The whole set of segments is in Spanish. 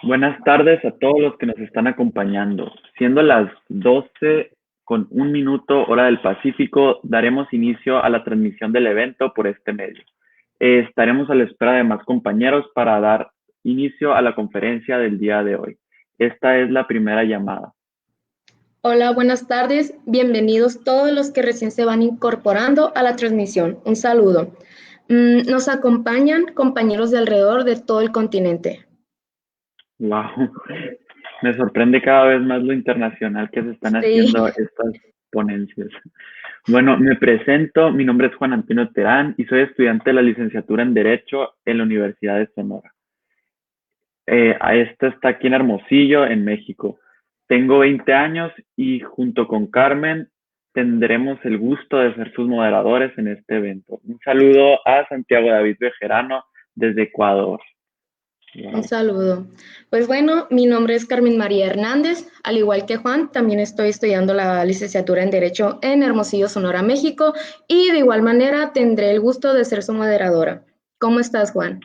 Buenas tardes a todos los que nos están acompañando. Siendo las 12 con un minuto hora del Pacífico, daremos inicio a la transmisión del evento por este medio. Estaremos a la espera de más compañeros para dar inicio a la conferencia del día de hoy. Esta es la primera llamada. Hola, buenas tardes. Bienvenidos todos los que recién se van incorporando a la transmisión. Un saludo. Nos acompañan compañeros de alrededor de todo el continente. Wow, me sorprende cada vez más lo internacional que se están Sí, haciendo estas ponencias. Bueno, me presento, mi nombre es Juan Antonio Terán y soy estudiante de la licenciatura en Derecho en la Universidad de Sonora. A esta está aquí en Hermosillo, en México. Tengo 20 años y junto con Carmen tendremos el gusto de ser sus moderadores en este evento. Un saludo a Santiago David Bejerano desde Ecuador. un Wow. saludo. Pues bueno, mi nombre es Carmen María Hernández. Al igual que Juan, también estoy estudiando la licenciatura en Derecho en Hermosillo, Sonora, México. Y de igual manera tendré el gusto de ser su moderadora. ¿Cómo estás, Juan?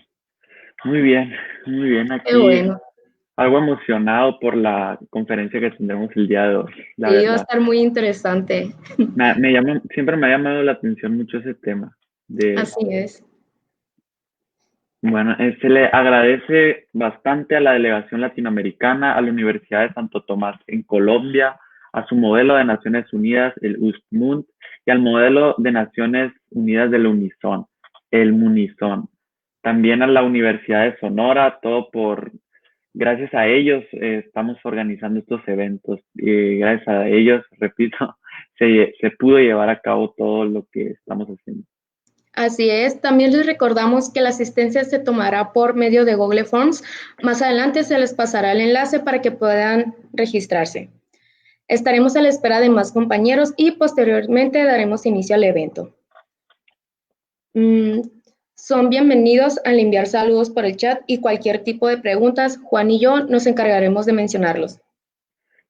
Muy bien, muy bien. Qué Aquí bueno. algo emocionado por la conferencia que tendremos el día de hoy, la Sí, va a verdad. estar muy interesante. Siempre me ha llamado la atención mucho ese tema de, Así es. bueno, se le agradece bastante a la delegación latinoamericana, a la Universidad de Santo Tomás en Colombia, a su modelo de Naciones Unidas, el USMUNT, y al modelo de Naciones Unidas del Unison, el MUNISON. También a la Universidad de Sonora, gracias a ellos estamos organizando estos eventos. Y gracias a ellos, repito, se pudo llevar a cabo todo lo que estamos haciendo. Así es, también les recordamos que la asistencia se tomará por medio de Google Forms. Más adelante se les pasará el enlace para que puedan registrarse. Estaremos a la espera de más compañeros y posteriormente daremos inicio al evento. Son bienvenidos al enviar saludos por el chat y cualquier tipo de preguntas, Juan y yo nos encargaremos de mencionarlos.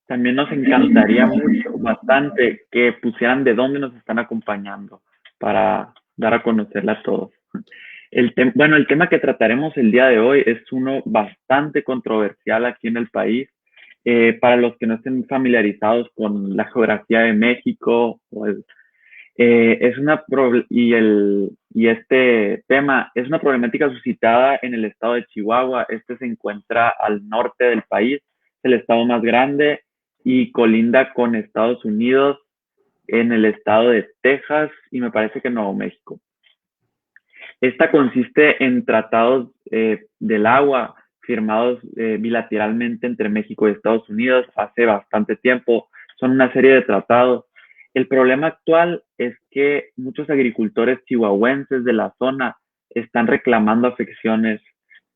También nos encantaría mucho, bastante, que pusieran de dónde nos están acompañando para dar a conocerla a todos. Bueno, el tema que trataremos el día de hoy es uno bastante controversial aquí en el país. Para los que no estén familiarizados con la geografía de México, pues, y este tema es una problemática suscitada en el estado de Chihuahua. Este se encuentra al norte del país, es el estado más grande y colinda con Estados Unidos en el estado de Texas y me parece que Nuevo México. Esta consiste en tratados del agua firmados bilateralmente entre México y Estados Unidos hace bastante tiempo. Son una serie de tratados. El problema actual es que muchos agricultores chihuahuenses de la zona están reclamando afecciones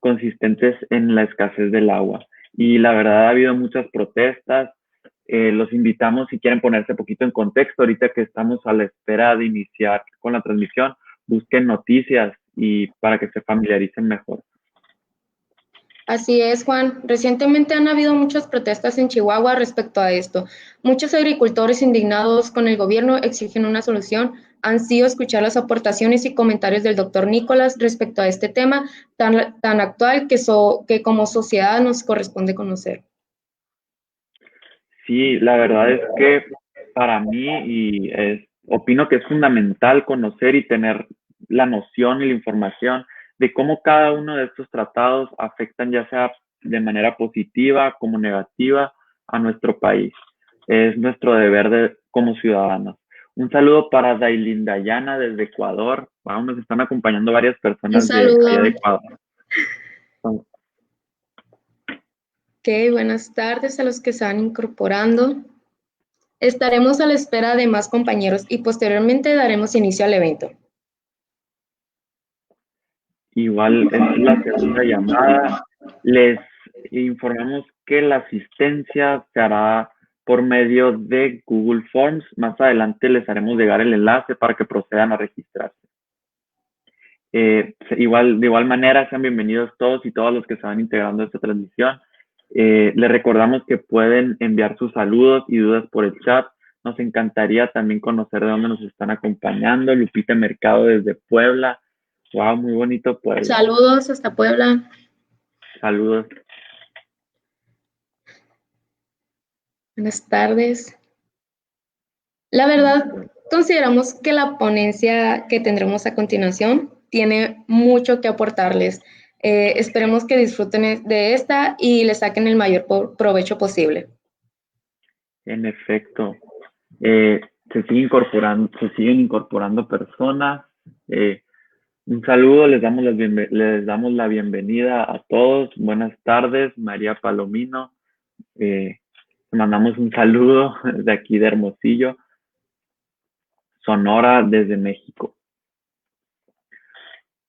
consistentes en la escasez del agua. Y la verdad ha habido muchas protestas. Los invitamos, si quieren ponerse un poquito en contexto, ahorita que estamos a la espera de iniciar con la transmisión, busquen noticias y para que se familiaricen mejor. Así es, Juan. Recientemente han habido muchas protestas en Chihuahua respecto a esto. Muchos agricultores indignados con el gobierno exigen una solución. Han sido escuchar las aportaciones y comentarios del doctor Nicolás respecto a este tema tan actual que como sociedad nos corresponde conocer. Sí, la verdad es que para mí opino que es fundamental conocer y tener la noción y la información de cómo cada uno de estos tratados afectan ya sea de manera positiva como negativa a nuestro país. Es nuestro deber como ciudadanos. Un saludo para Dailin Dayana desde Ecuador. Wow, nos están acompañando varias Un personas de allá de saludo. Ecuador. Ok, buenas tardes a los que se van incorporando. Estaremos a la espera de más compañeros y posteriormente daremos inicio al evento. Igual es la segunda llamada. Les informamos que la asistencia se hará por medio de Google Forms. Más adelante les haremos llegar el enlace para que procedan a registrarse. De igual manera, sean bienvenidos todos y todas los que se van integrando a esta transmisión. Les recordamos que pueden enviar sus saludos y dudas por el chat. Nos encantaría también conocer de dónde nos están acompañando. Lupita Mercado desde Puebla. Wow, muy bonito Puebla. Saludos hasta Puebla. Saludos. Buenas tardes. La verdad, consideramos que la ponencia que tendremos a continuación tiene mucho que aportarles. Esperemos que disfruten de esta y le saquen el mayor provecho posible. En efecto, se siguen incorporando personas. Un saludo, les damos la bienvenida a todos. Buenas tardes, María Palomino. Te mandamos un saludo de aquí de Hermosillo, Sonora, desde México.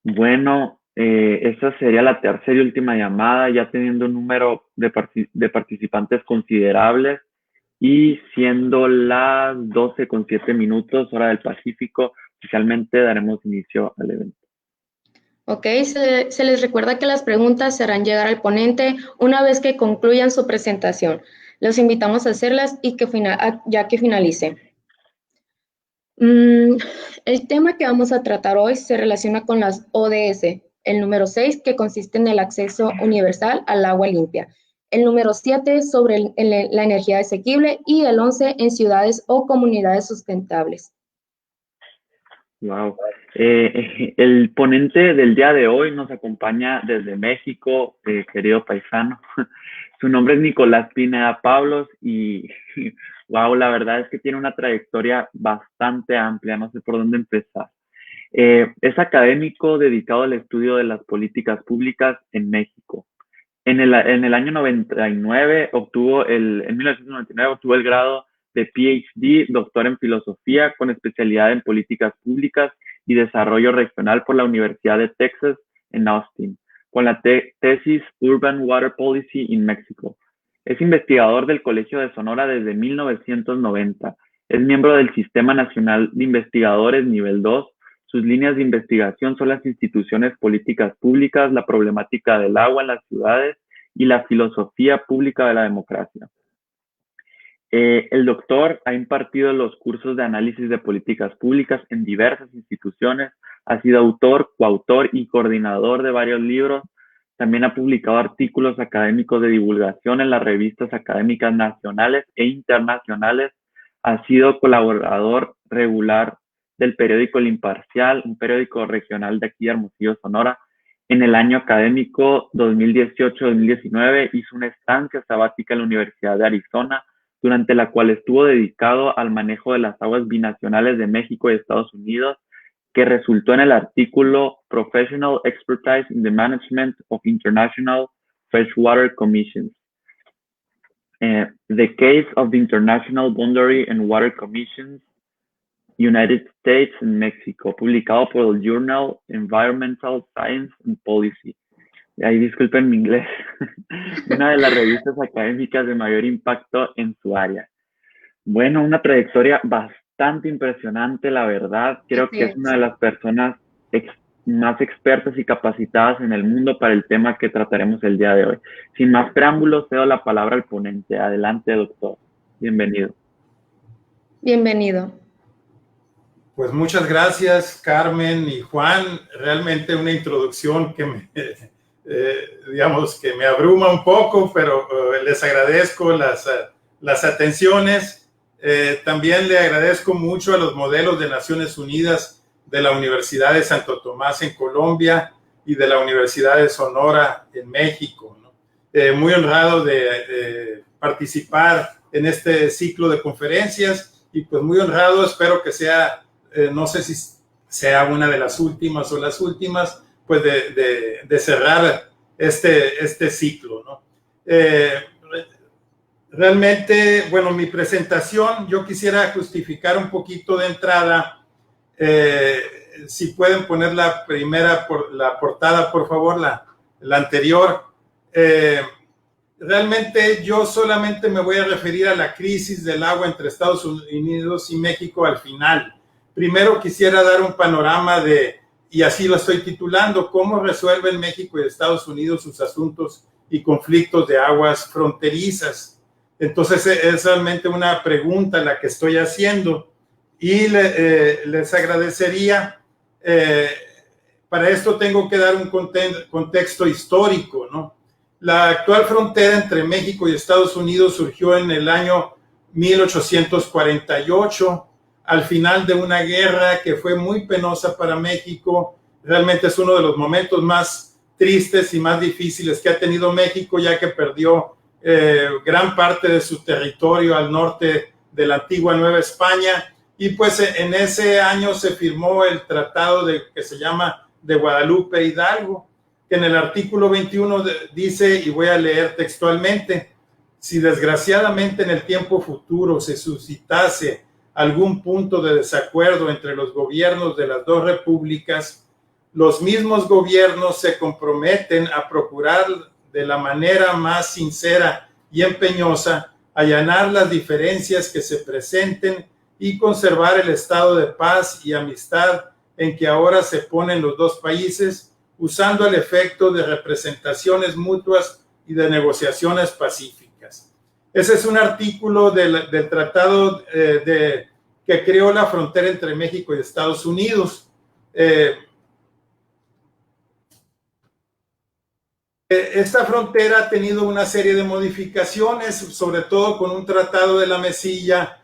Bueno, esta sería la tercera y última llamada, ya teniendo un número de participantes considerables y siendo las 12:07, hora del Pacífico, oficialmente daremos inicio al evento. Ok, se les recuerda que las preguntas se harán llegar al ponente una vez que concluyan su presentación. Los invitamos a hacerlas y ya que finalice. El tema que vamos a tratar hoy se relaciona con las ODS. El número 6, que consiste en el acceso universal al agua limpia. El número 7, sobre la energía asequible. Y el 11, en ciudades o comunidades sustentables. Wow. El ponente del día de hoy nos acompaña desde México, querido paisano. Su nombre es Nicolás Pineda Pablos y wow, la verdad es que tiene una trayectoria bastante amplia, no sé por dónde empezar. Es académico dedicado al estudio de las políticas públicas en México. En el año 99 en 1999 obtuvo el grado de PhD, doctor en filosofía con especialidad en políticas públicas y desarrollo regional por la Universidad de Texas en Austin, con la tesis Urban Water Policy in Mexico. Es investigador del Colegio de Sonora desde 1990. Es miembro del Sistema Nacional de Investigadores Nivel 2. Sus líneas de investigación son las instituciones políticas públicas, la problemática del agua en las ciudades y la filosofía pública de la democracia. El doctor ha impartido los cursos de análisis de políticas públicas en diversas instituciones, ha sido autor, coautor y coordinador de varios libros. También ha publicado artículos académicos de divulgación en las revistas académicas nacionales e internacionales. Ha sido colaborador regular del periódico El Imparcial, un periódico regional de aquí de Hermosillo, Sonora. En el año académico 2018-2019 hizo una estancia sabática en la Universidad de Arizona, durante la cual estuvo dedicado al manejo de las aguas binacionales de México y Estados Unidos, que resultó en el artículo Professional Expertise in the Management of International Freshwater Commissions. The Case of the International Boundary and Water Commissions, United States and Mexico, publicado por el Journal Environmental Science and Policy. Ahí disculpen mi inglés. Una de las revistas académicas de mayor impacto en su área. Bueno, una trayectoria bastante impresionante, la verdad. Creo que es una de las personas más expertas y capacitadas en el mundo para el tema que trataremos el día de hoy. Sin más preámbulos, cedo la palabra al ponente. Adelante, doctor. Bienvenido. Bienvenido. Pues muchas gracias, Carmen y Juan. Realmente una introducción que digamos que me abruma un poco, pero les agradezco las atenciones. También le agradezco mucho a los modelos de Naciones Unidas de la Universidad de Santo Tomás en Colombia y de la Universidad de Sonora en México, ¿no? Muy honrado de participar en este ciclo de conferencias y pues muy honrado, espero que sea, no sé si sea una de las últimas o las últimas, pues de cerrar este ciclo, ¿no? Realmente, bueno, mi presentación, yo quisiera justificar un poquito de entrada. Si pueden poner la portada, por favor, la anterior. Realmente yo solamente me voy a referir a la crisis del agua entre Estados Unidos y México al final. Primero quisiera dar un panorama y así lo estoy titulando, cómo resuelven México y Estados Unidos sus asuntos y conflictos de aguas fronterizas. Entonces es realmente una pregunta la que estoy haciendo y les agradecería, para esto tengo que dar un contexto histórico, ¿no? La actual frontera entre México y Estados Unidos surgió en el año 1848, al final de una guerra que fue muy penosa para México. Realmente es uno de los momentos más tristes y más difíciles que ha tenido México, ya que perdió gran parte de su territorio al norte de la antigua Nueva España, y pues en ese año se firmó el tratado que se llama de Guadalupe Hidalgo, que en el artículo 21 dice, y voy a leer textualmente: si desgraciadamente en el tiempo futuro se suscitase algún punto de desacuerdo entre los gobiernos de las dos repúblicas, los mismos gobiernos se comprometen a procurar de la manera más sincera y empeñosa allanar las diferencias que se presenten y conservar el estado de paz y amistad en que ahora se ponen los dos países, usando el efecto de representaciones mutuas y de negociaciones pacíficas. Ese es un artículo del tratado que creó la frontera entre México y Estados Unidos. Esta frontera ha tenido una serie de modificaciones, sobre todo con un tratado de la Mesilla,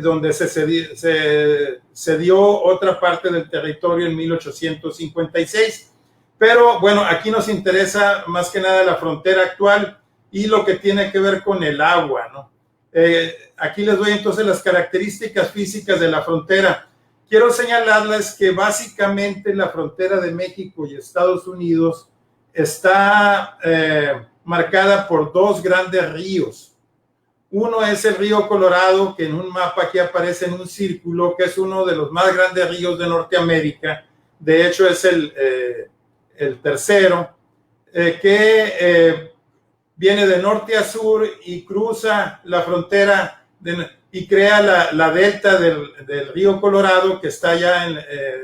donde se dio otra parte del territorio en 1856. Pero bueno, aquí nos interesa más que nada la frontera actual y lo que tiene que ver con el agua, ¿no? Aquí les doy entonces las características físicas de la frontera. Quiero señalarles que básicamente la frontera de México y Estados Unidos está marcada por dos grandes ríos. Uno es el río Colorado, que en un mapa aquí aparece en un círculo, que es uno de los más grandes ríos de Norteamérica. De hecho, es el tercero, que viene de norte a sur y cruza la frontera y crea la delta del río Colorado, que está allá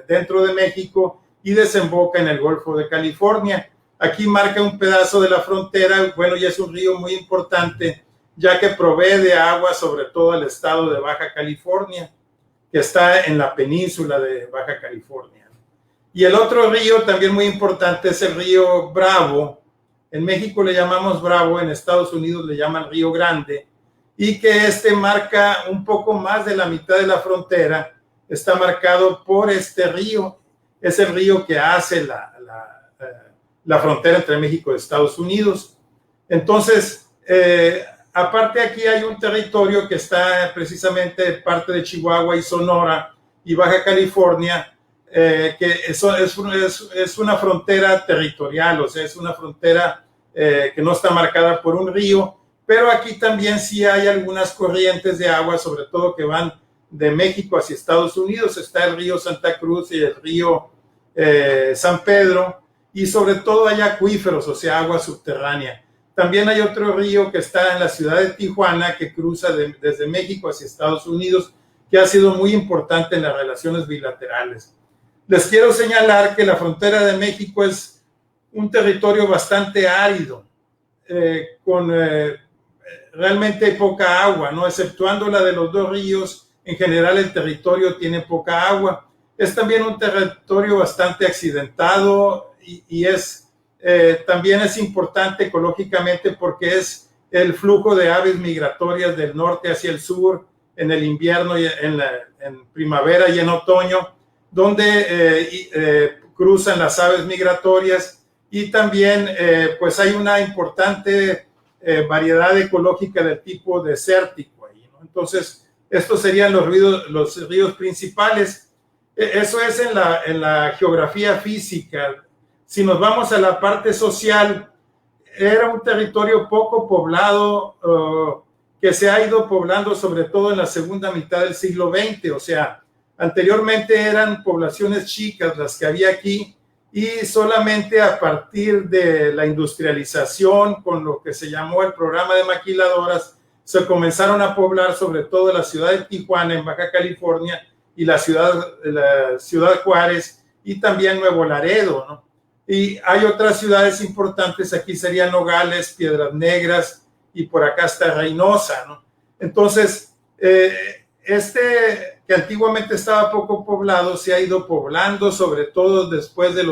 dentro de México, y desemboca en el Golfo de California. Aquí marca un pedazo de la frontera, bueno, y es un río muy importante, ya que provee de agua sobre todo al estado de Baja California, que está en la península de Baja California. Y el otro río también muy importante es el río Bravo. En México le llamamos Bravo, en Estados Unidos le llaman Río Grande, y que marca un poco más de la mitad de la frontera. Está marcado por este río. Es el río que hace la frontera entre México y Estados Unidos. Entonces, aparte aquí hay un territorio que está precisamente parte de Chihuahua y Sonora y Baja California, que es una frontera territorial, o sea, es una frontera que no está marcada por un río, pero aquí también sí hay algunas corrientes de agua, sobre todo que van de México hacia Estados Unidos. Está el río Santa Cruz y el río San Pedro, y sobre todo hay acuíferos, o sea, agua subterránea. También hay otro río que está en la ciudad de Tijuana, que cruza desde México hacia Estados Unidos, que ha sido muy importante en las relaciones bilaterales. Les quiero señalar que la frontera de México es un territorio bastante árido, con realmente poca agua, ¿no? Exceptuando la de los dos ríos, en general el territorio tiene poca agua. Es también un territorio bastante accidentado y también es importante ecológicamente porque es el flujo de aves migratorias del norte hacia el sur en el invierno, y en primavera y en otoño, donde cruzan las aves migratorias, y también pues hay una importante variedad ecológica del tipo desértico ahí, ¿no? Entonces, estos serían los ríos principales. Eso es en la geografía física. Si nos vamos a la parte social, era un territorio poco poblado, que se ha ido poblando sobre todo en la segunda mitad del siglo XX. O sea, anteriormente eran poblaciones chicas las que había aquí, y solamente a partir de la industrialización, con lo que se llamó el programa de maquiladoras, se comenzaron a poblar sobre todo la ciudad de Tijuana en Baja California y la ciudad Juárez, y también Nuevo Laredo, ¿no? Y hay otras ciudades importantes, aquí serían Nogales, Piedras Negras, y por acá está Reynosa, ¿no? Entonces, que antiguamente estaba poco poblado, se ha ido poblando, sobre todo después de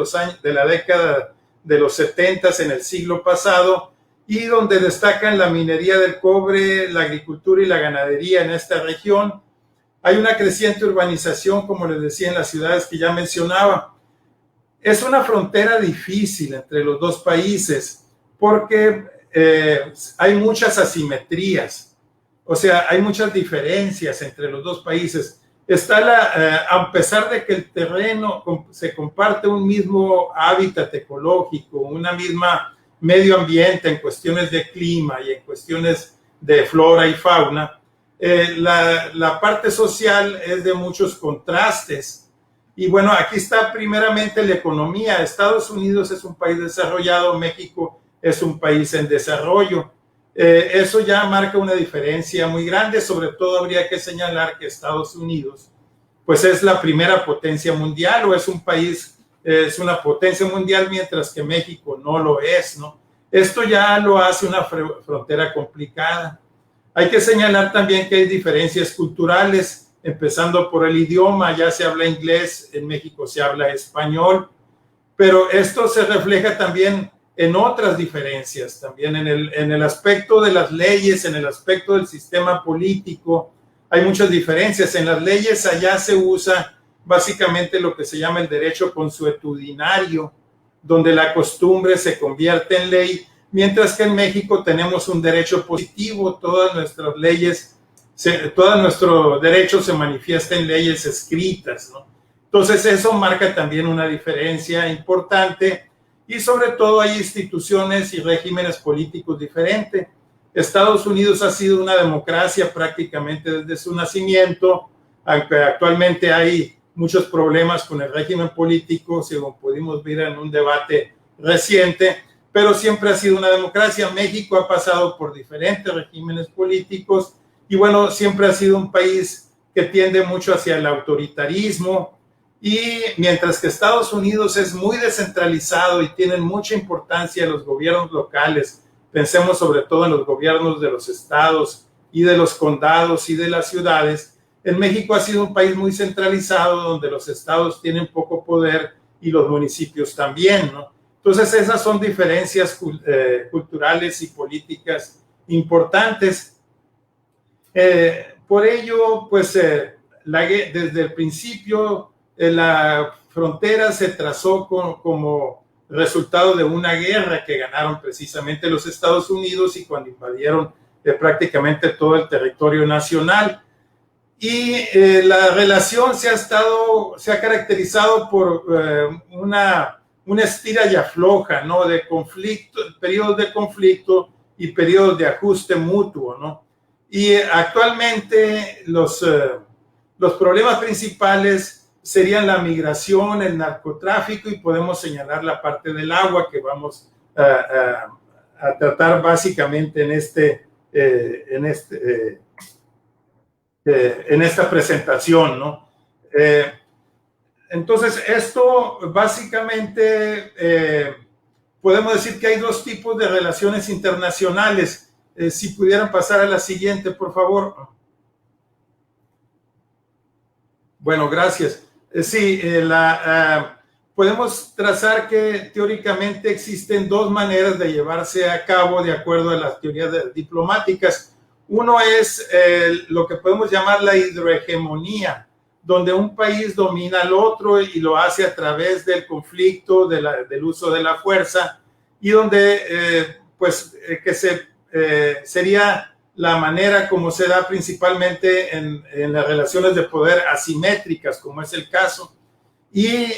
la década de los 70 en el siglo pasado, y donde destacan la minería del cobre, la agricultura y la ganadería en esta región. Hay una creciente urbanización, como les decía, en las ciudades que ya mencionaba. Es una frontera difícil entre los dos países porque hay muchas asimetrías, o sea, hay muchas diferencias entre los dos países. A pesar de que el terreno se comparte un mismo hábitat ecológico, una misma medio ambiente en cuestiones de clima y en cuestiones de flora y fauna, la parte social es de muchos contrastes. Y bueno, aquí está primeramente la economía. Estados Unidos es un país desarrollado, México es un país en desarrollo. Eso ya marca una diferencia muy grande. Sobre todo habría que señalar que Estados Unidos pues es la primera potencia mundial, o es un país, es una potencia mundial, mientras que México no lo es, ¿no? Esto ya lo hace una frontera complicada. Hay que señalar también que hay diferencias culturales, empezando por el idioma. Ya se habla inglés, en México se habla español, pero esto se refleja también en otras diferencias, también en el aspecto de las leyes, en el aspecto del sistema político. Hay muchas diferencias. En las leyes allá se usa básicamente lo que se llama el derecho consuetudinario, donde la costumbre se convierte en ley, mientras que en México tenemos un derecho positivo. Todas nuestras leyes, todo nuestro derecho se manifiesta en leyes escritas, ¿no? Entonces eso marca también una diferencia importante, y sobre todo hay instituciones y regímenes políticos diferentes. Estados Unidos ha sido una democracia prácticamente desde su nacimiento, aunque actualmente hay muchos problemas con el régimen político, según pudimos ver en un debate reciente, pero siempre ha sido una democracia. México ha pasado por diferentes regímenes políticos y bueno, siempre ha sido un país que tiende mucho hacia el autoritarismo, y mientras que Estados Unidos es muy descentralizado y tienen mucha importancia los gobiernos locales. Pensemos sobre todo en los gobiernos de los estados y de los condados y de las ciudades. En México ha sido un país muy centralizado, donde los estados tienen poco poder y los municipios también, ¿no? Entonces esas son diferencias culturales y políticas importantes. Por ello, pues desde el principio la frontera se trazó como resultado de una guerra que ganaron precisamente los Estados Unidos, y cuando invadieron prácticamente todo el territorio nacional. Y la relación se ha caracterizado por una estira y afloja, ¿no? De conflicto, periodos de conflicto y periodos de ajuste mutuo, ¿no? Y actualmente los problemas principales serían la migración, el narcotráfico, y podemos señalar la parte del agua, que vamos a tratar básicamente en esta presentación, ¿no? Entonces, esto básicamente podemos decir que hay dos tipos de relaciones internacionales. Si pudieran pasar a la siguiente, por favor. Bueno, gracias. Sí, podemos trazar que teóricamente existen dos maneras de llevarse a cabo de acuerdo a las teorías diplomáticas. Uno es lo que podemos llamar la hidrohegemonía, donde un país domina al otro y lo hace a través del conflicto, del uso de la fuerza, y donde sería la manera como se da principalmente en las relaciones de poder asimétricas, como es el caso. Y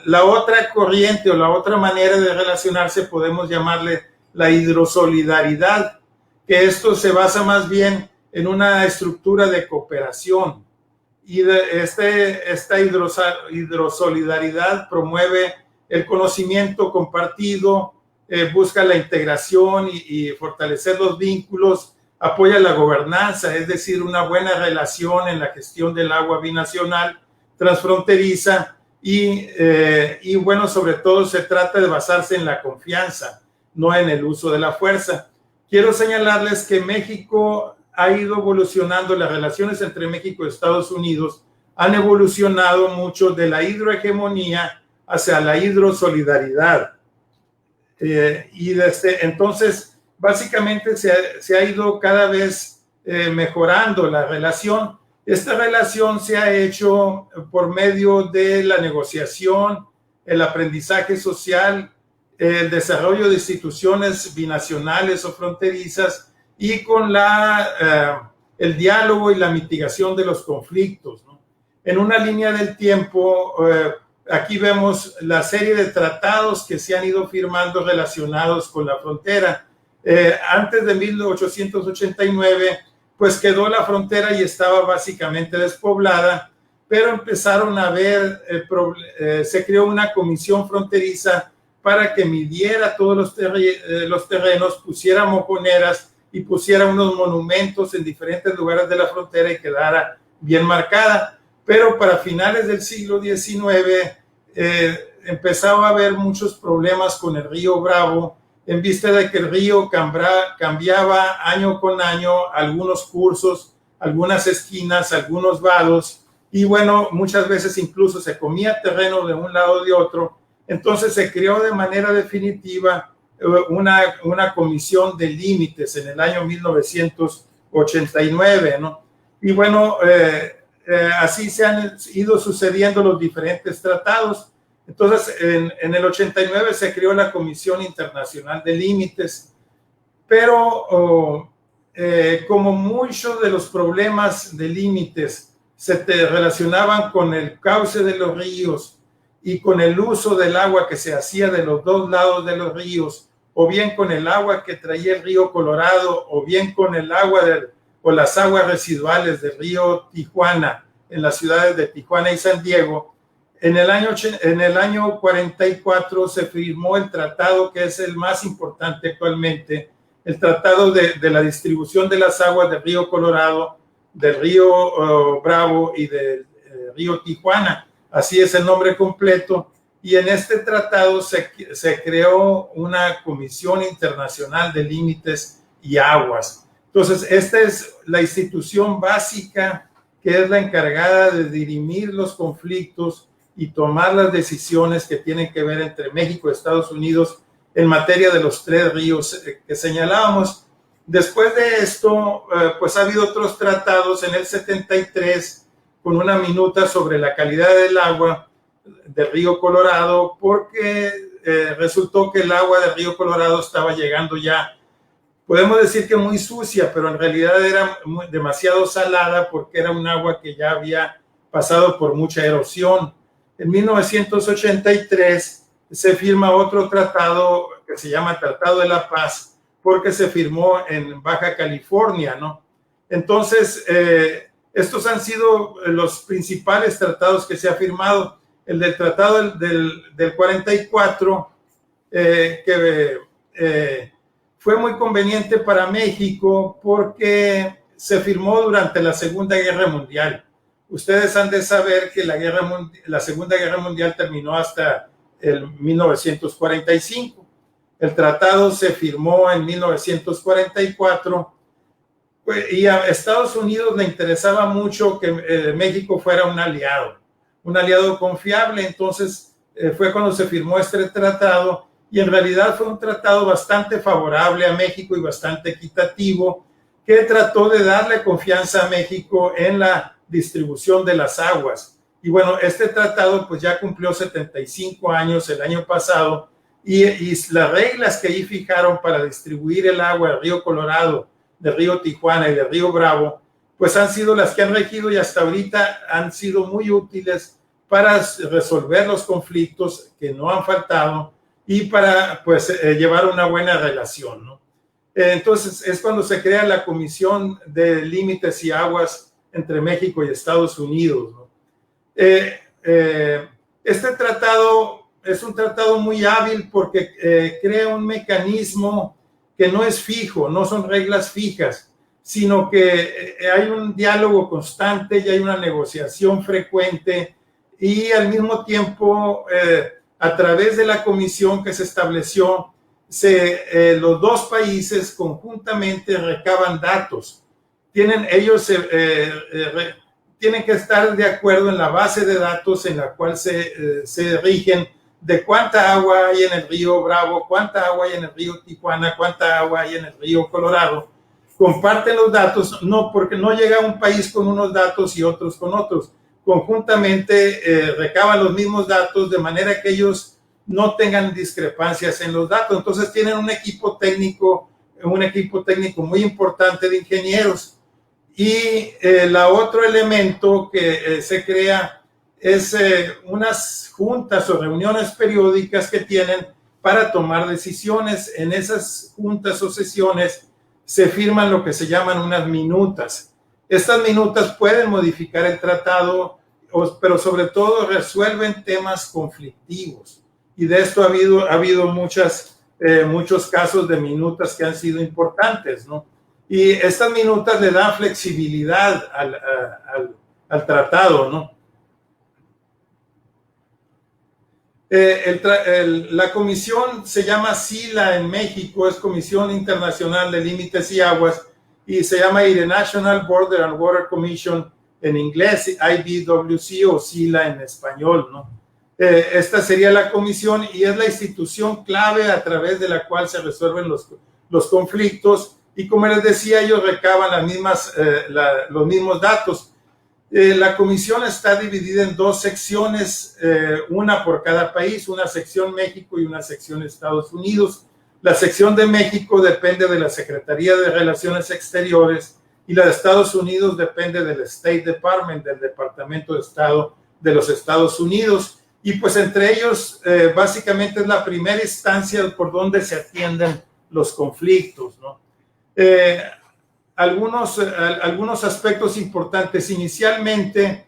la otra corriente o la otra manera de relacionarse podemos llamarle la hidrosolidaridad, que esto se basa más bien en una estructura de cooperación. Y esta hidrosolidaridad promueve el conocimiento compartido, busca la integración y fortalecer los vínculos, apoya la gobernanza, es decir, una buena relación en la gestión del agua binacional, transfronteriza, y bueno, sobre todo se trata de basarse en la confianza, no en el uso de la fuerza. Quiero señalarles que México ha ido evolucionando, las relaciones entre México y Estados Unidos han evolucionado mucho de la hidrohegemonía hacia la hidrosolidaridad. y desde entonces básicamente se ha ido cada vez mejorando la relación. Esta relación se ha hecho por medio de la negociación, el aprendizaje social, el desarrollo de instituciones binacionales o fronterizas y con el diálogo y la mitigación de los conflictos, ¿no? En una línea del tiempo, aquí vemos la serie de tratados que se han ido firmando relacionados con la frontera. Antes de 1889, pues quedó la frontera y estaba básicamente despoblada, pero empezaron a ver, se creó una comisión fronteriza para que midiera todos los terrenos, pusiera mojoneras y pusiera unos monumentos en diferentes lugares de la frontera y quedara bien marcada. Pero para finales del siglo XIX empezaba a haber muchos problemas con el río Bravo, en vista de que el río cambiaba año con año algunos cursos, algunas esquinas, algunos vados, y bueno, muchas veces incluso se comía terreno de un lado o de otro. Entonces se creó de manera definitiva una comisión de límites en el año 1989, ¿no? Y bueno, así se han ido sucediendo los diferentes tratados. Entonces, en el 89 se creó la Comisión Internacional de Límites, pero como muchos de los problemas de límites se relacionaban con el cauce de los ríos y con el uso del agua que se hacía de los dos lados de los ríos, o bien con el agua que traía el río Colorado, o bien con el agua o las aguas residuales del río Tijuana, en las ciudades de Tijuana y San Diego. En el año 44 se firmó el tratado que es el más importante actualmente, el tratado de la distribución de las aguas del río Colorado, del río Bravo y del río Tijuana. Así es el nombre completo. Y en este tratado se creó una Comisión Internacional de Límites y Aguas. Entonces, esta es la institución básica que es la encargada de dirimir los conflictos y tomar las decisiones que tienen que ver entre México y Estados Unidos en materia de los tres ríos que señalábamos. Después de esto, pues ha habido otros tratados en el 73 con una minuta sobre la calidad del agua del río Colorado, porque resultó que el agua del río Colorado estaba llegando ya, podemos decir que muy sucia, pero en realidad era demasiado salada porque era un agua que ya había pasado por mucha erosión. En 1983 se firma otro tratado que se llama Tratado de la Paz, porque se firmó en Baja California, ¿no? Entonces, estos han sido los principales tratados que se ha firmado. El del Tratado del 44, fue muy conveniente para México porque se firmó durante la Segunda Guerra Mundial. Ustedes han de saber que la Segunda Guerra Mundial terminó hasta el 1945. El tratado se firmó en 1944 y a Estados Unidos le interesaba mucho que México fuera un aliado confiable. Entonces fue cuando se firmó este tratado y en realidad fue un tratado bastante favorable a México y bastante equitativo, que trató de darle confianza a México en la distribución de las aguas. Y bueno, este tratado pues ya cumplió 75 años el año pasado y las reglas que ahí fijaron para distribuir el agua del río Colorado, del río Tijuana y del río Bravo, pues han sido las que han regido y hasta ahorita han sido muy útiles para resolver los conflictos que no han faltado y para pues llevar una buena relación, ¿no? Entonces es cuando se crea la Comisión de Límites y Aguas entre México y Estados Unidos, ¿no? Este tratado es un tratado muy hábil porque crea un mecanismo que no es fijo, no son reglas fijas, sino que hay un diálogo constante y hay una negociación frecuente y al mismo tiempo a través de la comisión que se estableció, los dos países conjuntamente recaban datos. Ellos tienen que estar de acuerdo en la base de datos en la cual se rigen de cuánta agua hay en el río Bravo, cuánta agua hay en el río Tijuana, cuánta agua hay en el río Colorado. Comparten los datos, no porque no llega un país con unos datos y otros con otros. Conjuntamente recaban los mismos datos de manera que ellos no tengan discrepancias en los datos. Entonces tienen un equipo técnico muy importante de ingenieros. Y el otro elemento que se crea es unas juntas o reuniones periódicas que tienen para tomar decisiones. En esas juntas o sesiones se firman lo que se llaman unas minutas. Estas minutas pueden modificar el tratado, pero sobre todo resuelven temas conflictivos. Y de esto ha habido muchos casos de minutas que han sido importantes, ¿no? Y estas minutas le dan flexibilidad al tratado, ¿no? La comisión se llama SILA en México, es Comisión Internacional de Límites y Aguas, y se llama International Border and Water Commission en inglés, IBWC o SILA en español, ¿no? Esta sería la comisión y es la institución clave a través de la cual se resuelven los conflictos, y como les decía, ellos recaban los mismos datos. La comisión está dividida en dos secciones, una por cada país, una sección México y una sección Estados Unidos. La sección de México depende de la Secretaría de Relaciones Exteriores y la de Estados Unidos depende del State Department, del Departamento de Estado de los Estados Unidos. Y pues entre ellos básicamente es la primera instancia por donde se atienden los conflictos, ¿no? Algunos aspectos importantes. Inicialmente,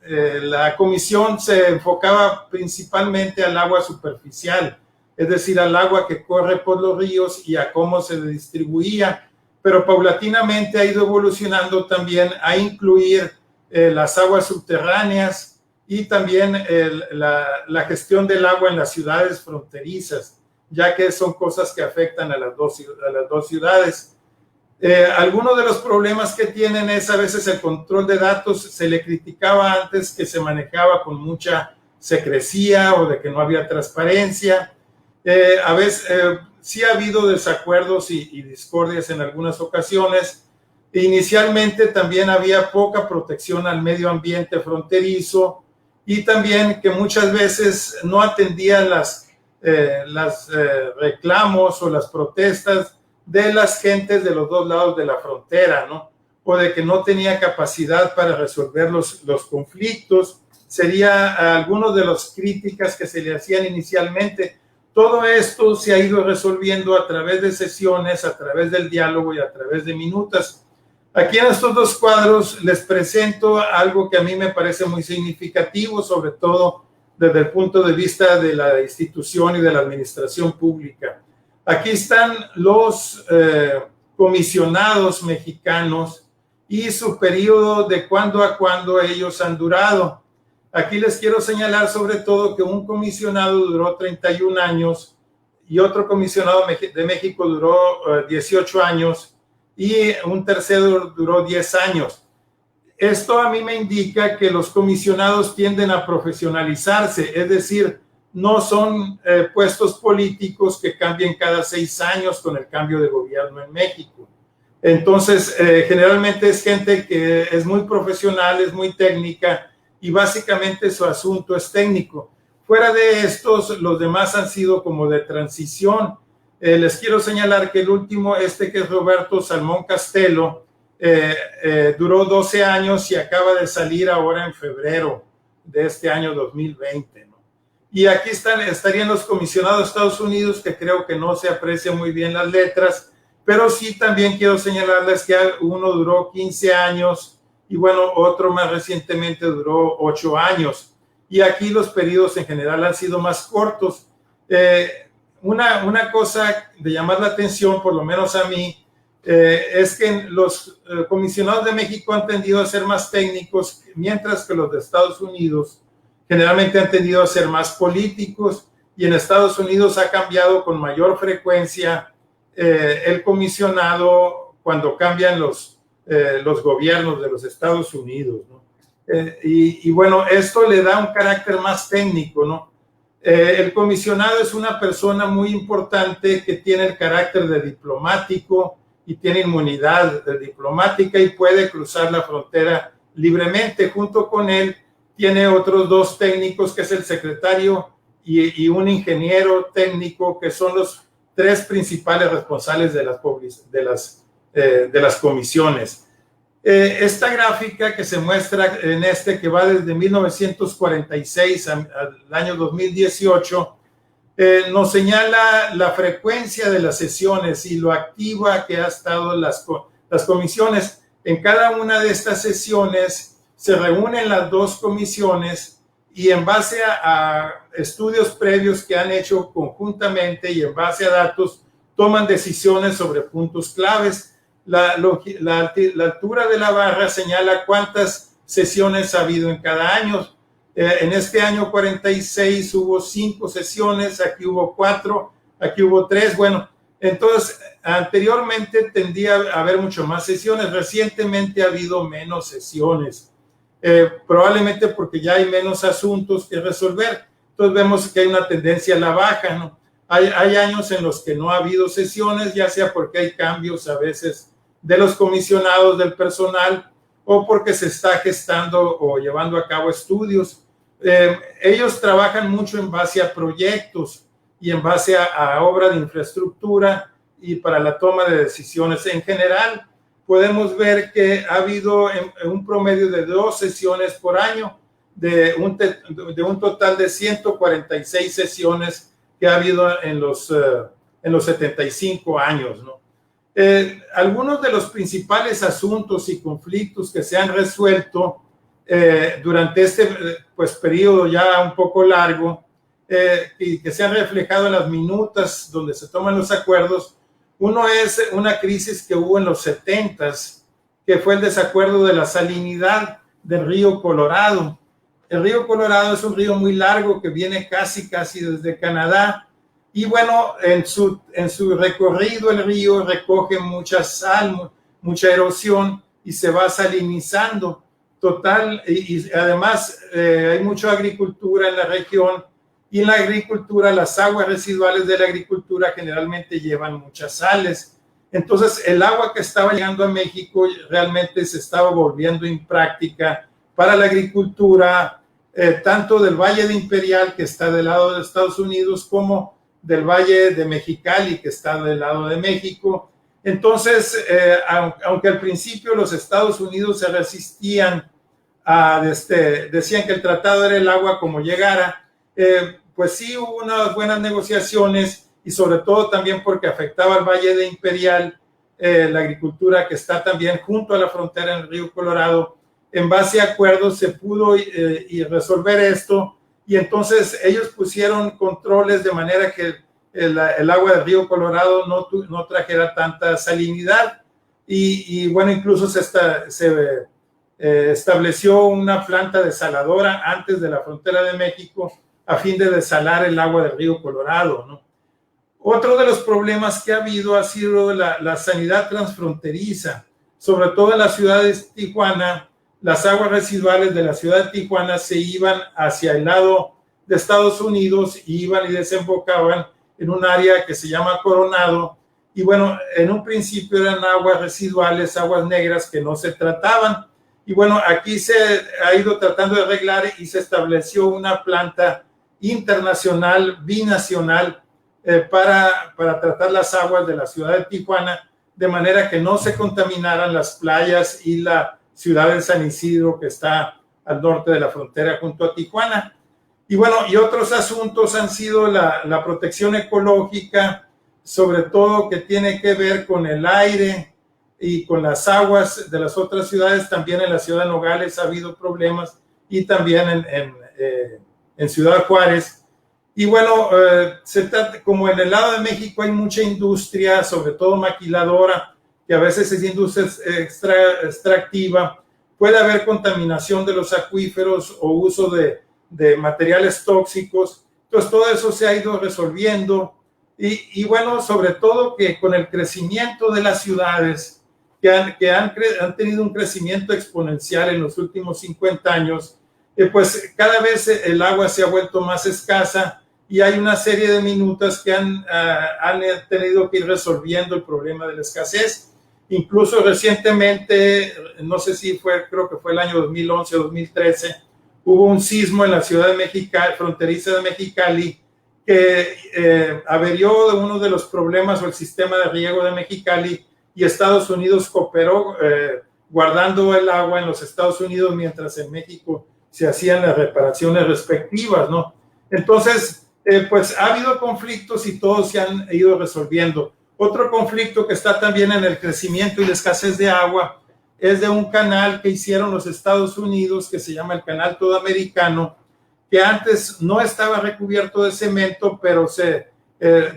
la comisión se enfocaba principalmente al agua superficial, es decir, al agua que corre por los ríos y a cómo se distribuía, pero paulatinamente ha ido evolucionando también a incluir las aguas subterráneas y también la gestión del agua en las ciudades fronterizas, ya que son cosas que afectan a las dos ciudades. Algunos de los problemas que tienen es a veces el control de datos. Se le criticaba antes que se manejaba con mucha secrecía o de que no había transparencia. A veces sí ha habido desacuerdos y discordias en algunas ocasiones. Inicialmente también había poca protección al medio ambiente fronterizo y también que muchas veces no atendían las reclamos o las protestas de las gentes de los dos lados de la frontera, ¿no? O de que no tenía capacidad para resolver los conflictos. Sería algunas de las críticas que se le hacían inicialmente. Todo esto se ha ido resolviendo a través de sesiones, a través del diálogo y a través de minutas. Aquí en estos dos cuadros les presento algo que a mí me parece muy significativo, sobre todo desde el punto de vista de la institución y de la administración pública. Aquí están los comisionados mexicanos y su periodo de cuándo a cuándo ellos han durado. Aquí les quiero señalar sobre todo que un comisionado duró 31 años y otro comisionado de México duró 18 años y un tercero duró 10 años. Esto a mí me indica que los comisionados tienden a profesionalizarse, es decir, no son puestos políticos que cambien cada 6 años con el cambio de gobierno en México. Entonces, generalmente es gente que es muy profesional, es muy técnica y básicamente su asunto es técnico. Fuera de estos, los demás han sido como de transición. Les quiero señalar que el último, que es Roberto Salmón Castelo, duró 12 años y acaba de salir ahora en febrero de este año 2020, ¿no? Y aquí estarían los comisionados de Estados Unidos, que creo que no se aprecia muy bien las letras, pero sí también quiero señalarles que uno duró 15 años y bueno, otro más recientemente duró 8 años. Y aquí los periodos en general han sido más cortos. Una cosa de llamar la atención, por lo menos a mí, es que los comisionados de México han tendido a ser más técnicos, mientras que los de Estados Unidos generalmente han tendido a ser más políticos, y en Estados Unidos ha cambiado con mayor frecuencia el comisionado cuando cambian los gobiernos de los Estados Unidos, ¿no? Y bueno, esto le da un carácter más técnico, ¿no? El comisionado es una persona muy importante que tiene el carácter de diplomático y tiene inmunidad diplomática y puede cruzar la frontera libremente. Junto con él tiene otros 2 técnicos, que es el secretario y un ingeniero técnico, que son los 3 principales responsables de las comisiones. Esta gráfica que se muestra en que va desde 1946 al año 2018, nos señala la frecuencia de las sesiones y lo activa que ha estado las comisiones. En cada una de estas sesiones se reúnen las 2 comisiones y en base a estudios previos que han hecho conjuntamente y en base a datos toman decisiones sobre puntos claves. La altura de la barra señala cuántas sesiones ha habido en cada año. En este año 46 hubo 5 sesiones, aquí hubo 4, aquí hubo 3. Bueno, entonces anteriormente tendía a haber mucho más sesiones. Recientemente ha habido menos sesiones, probablemente porque ya hay menos asuntos que resolver. Entonces vemos que hay una tendencia a la baja, ¿no? Hay años en los que no ha habido sesiones, ya sea porque hay cambios a veces de los comisionados, del personal, o porque se está gestando o llevando a cabo estudios. Ellos trabajan mucho en base a proyectos y en base a obra de infraestructura y para la toma de decisiones. En general, podemos ver que ha habido un promedio de 2 sesiones por año, de un total de 146 sesiones que ha habido en los 75 años, ¿no? Algunos de los principales asuntos y conflictos que se han resuelto durante este periodo ya un poco largo y que se han reflejado en las minutas donde se toman los acuerdos. Uno es una crisis que hubo en los 70s, que fue el desacuerdo de la salinidad del río Colorado. El río Colorado es un río muy largo que viene casi desde Canadá. Y bueno, en su recorrido el río recoge mucha sal, mucha erosión y se va salinizando. Y además hay mucha agricultura en la región y en la agricultura las aguas residuales de la agricultura generalmente llevan muchas sales. Entonces el agua que estaba llegando a México realmente se estaba volviendo impráctica para la agricultura, tanto del Valle de Imperial, que está del lado de Estados Unidos, como del Valle de Mexicali, que está del lado de México. Entonces, aunque al principio los Estados Unidos se resistían decían que el tratado era el agua como llegara, pues sí hubo unas buenas negociaciones y sobre todo también porque afectaba al Valle de Imperial, la agricultura que está también junto a la frontera en el río Colorado. En base a acuerdos se pudo resolver esto. Y entonces ellos pusieron controles de manera que el agua del río Colorado no trajera tanta salinidad. Y bueno, incluso se estableció una planta desaladora antes de la frontera de México a fin de desalar el agua del río Colorado, ¿no? Otro de los problemas que ha habido ha sido la sanidad transfronteriza, sobre todo en la ciudad de Tijuana. Las aguas residuales de la ciudad de Tijuana se iban hacia el lado de Estados Unidos y iban y desembocaban en un área que se llama Coronado. Y bueno, en un principio eran aguas residuales, aguas negras que no se trataban. Y bueno, aquí se ha ido tratando de arreglar y se estableció una planta internacional, binacional, para tratar las aguas de la ciudad de Tijuana, de manera que no se contaminaran las playas y la ciudad de San Isidro, que está al norte de la frontera junto a Tijuana. Y bueno, y otros asuntos han sido la protección ecológica, sobre todo que tiene que ver con el aire y con las aguas de las otras ciudades. También en la ciudad de Nogales ha habido problemas y también en Ciudad Juárez. Y bueno, como en el lado de México hay mucha industria, sobre todo maquiladora, que a veces es industria extractiva, puede haber contaminación de los acuíferos o uso de materiales tóxicos. Entonces todo eso se ha ido resolviendo y bueno, sobre todo que con el crecimiento de las ciudades han tenido un crecimiento exponencial en los últimos 50 años, pues cada vez el agua se ha vuelto más escasa y hay una serie de minutas que han tenido que ir resolviendo el problema de la escasez. Incluso recientemente, no sé si creo que fue el año 2011 o 2013, hubo un sismo en la ciudad de Mexicali, fronteriza de Mexicali, que averió uno de los problemas o el sistema de riego de Mexicali, y Estados Unidos cooperó guardando el agua en los Estados Unidos mientras en México se hacían las reparaciones respectivas, ¿no? Entonces, pues ha habido conflictos y todos se han ido resolviendo. Otro conflicto que está también en el crecimiento y la escasez de agua es de un canal que hicieron los Estados Unidos que se llama el Canal Todoamericano, que antes no estaba recubierto de cemento, pero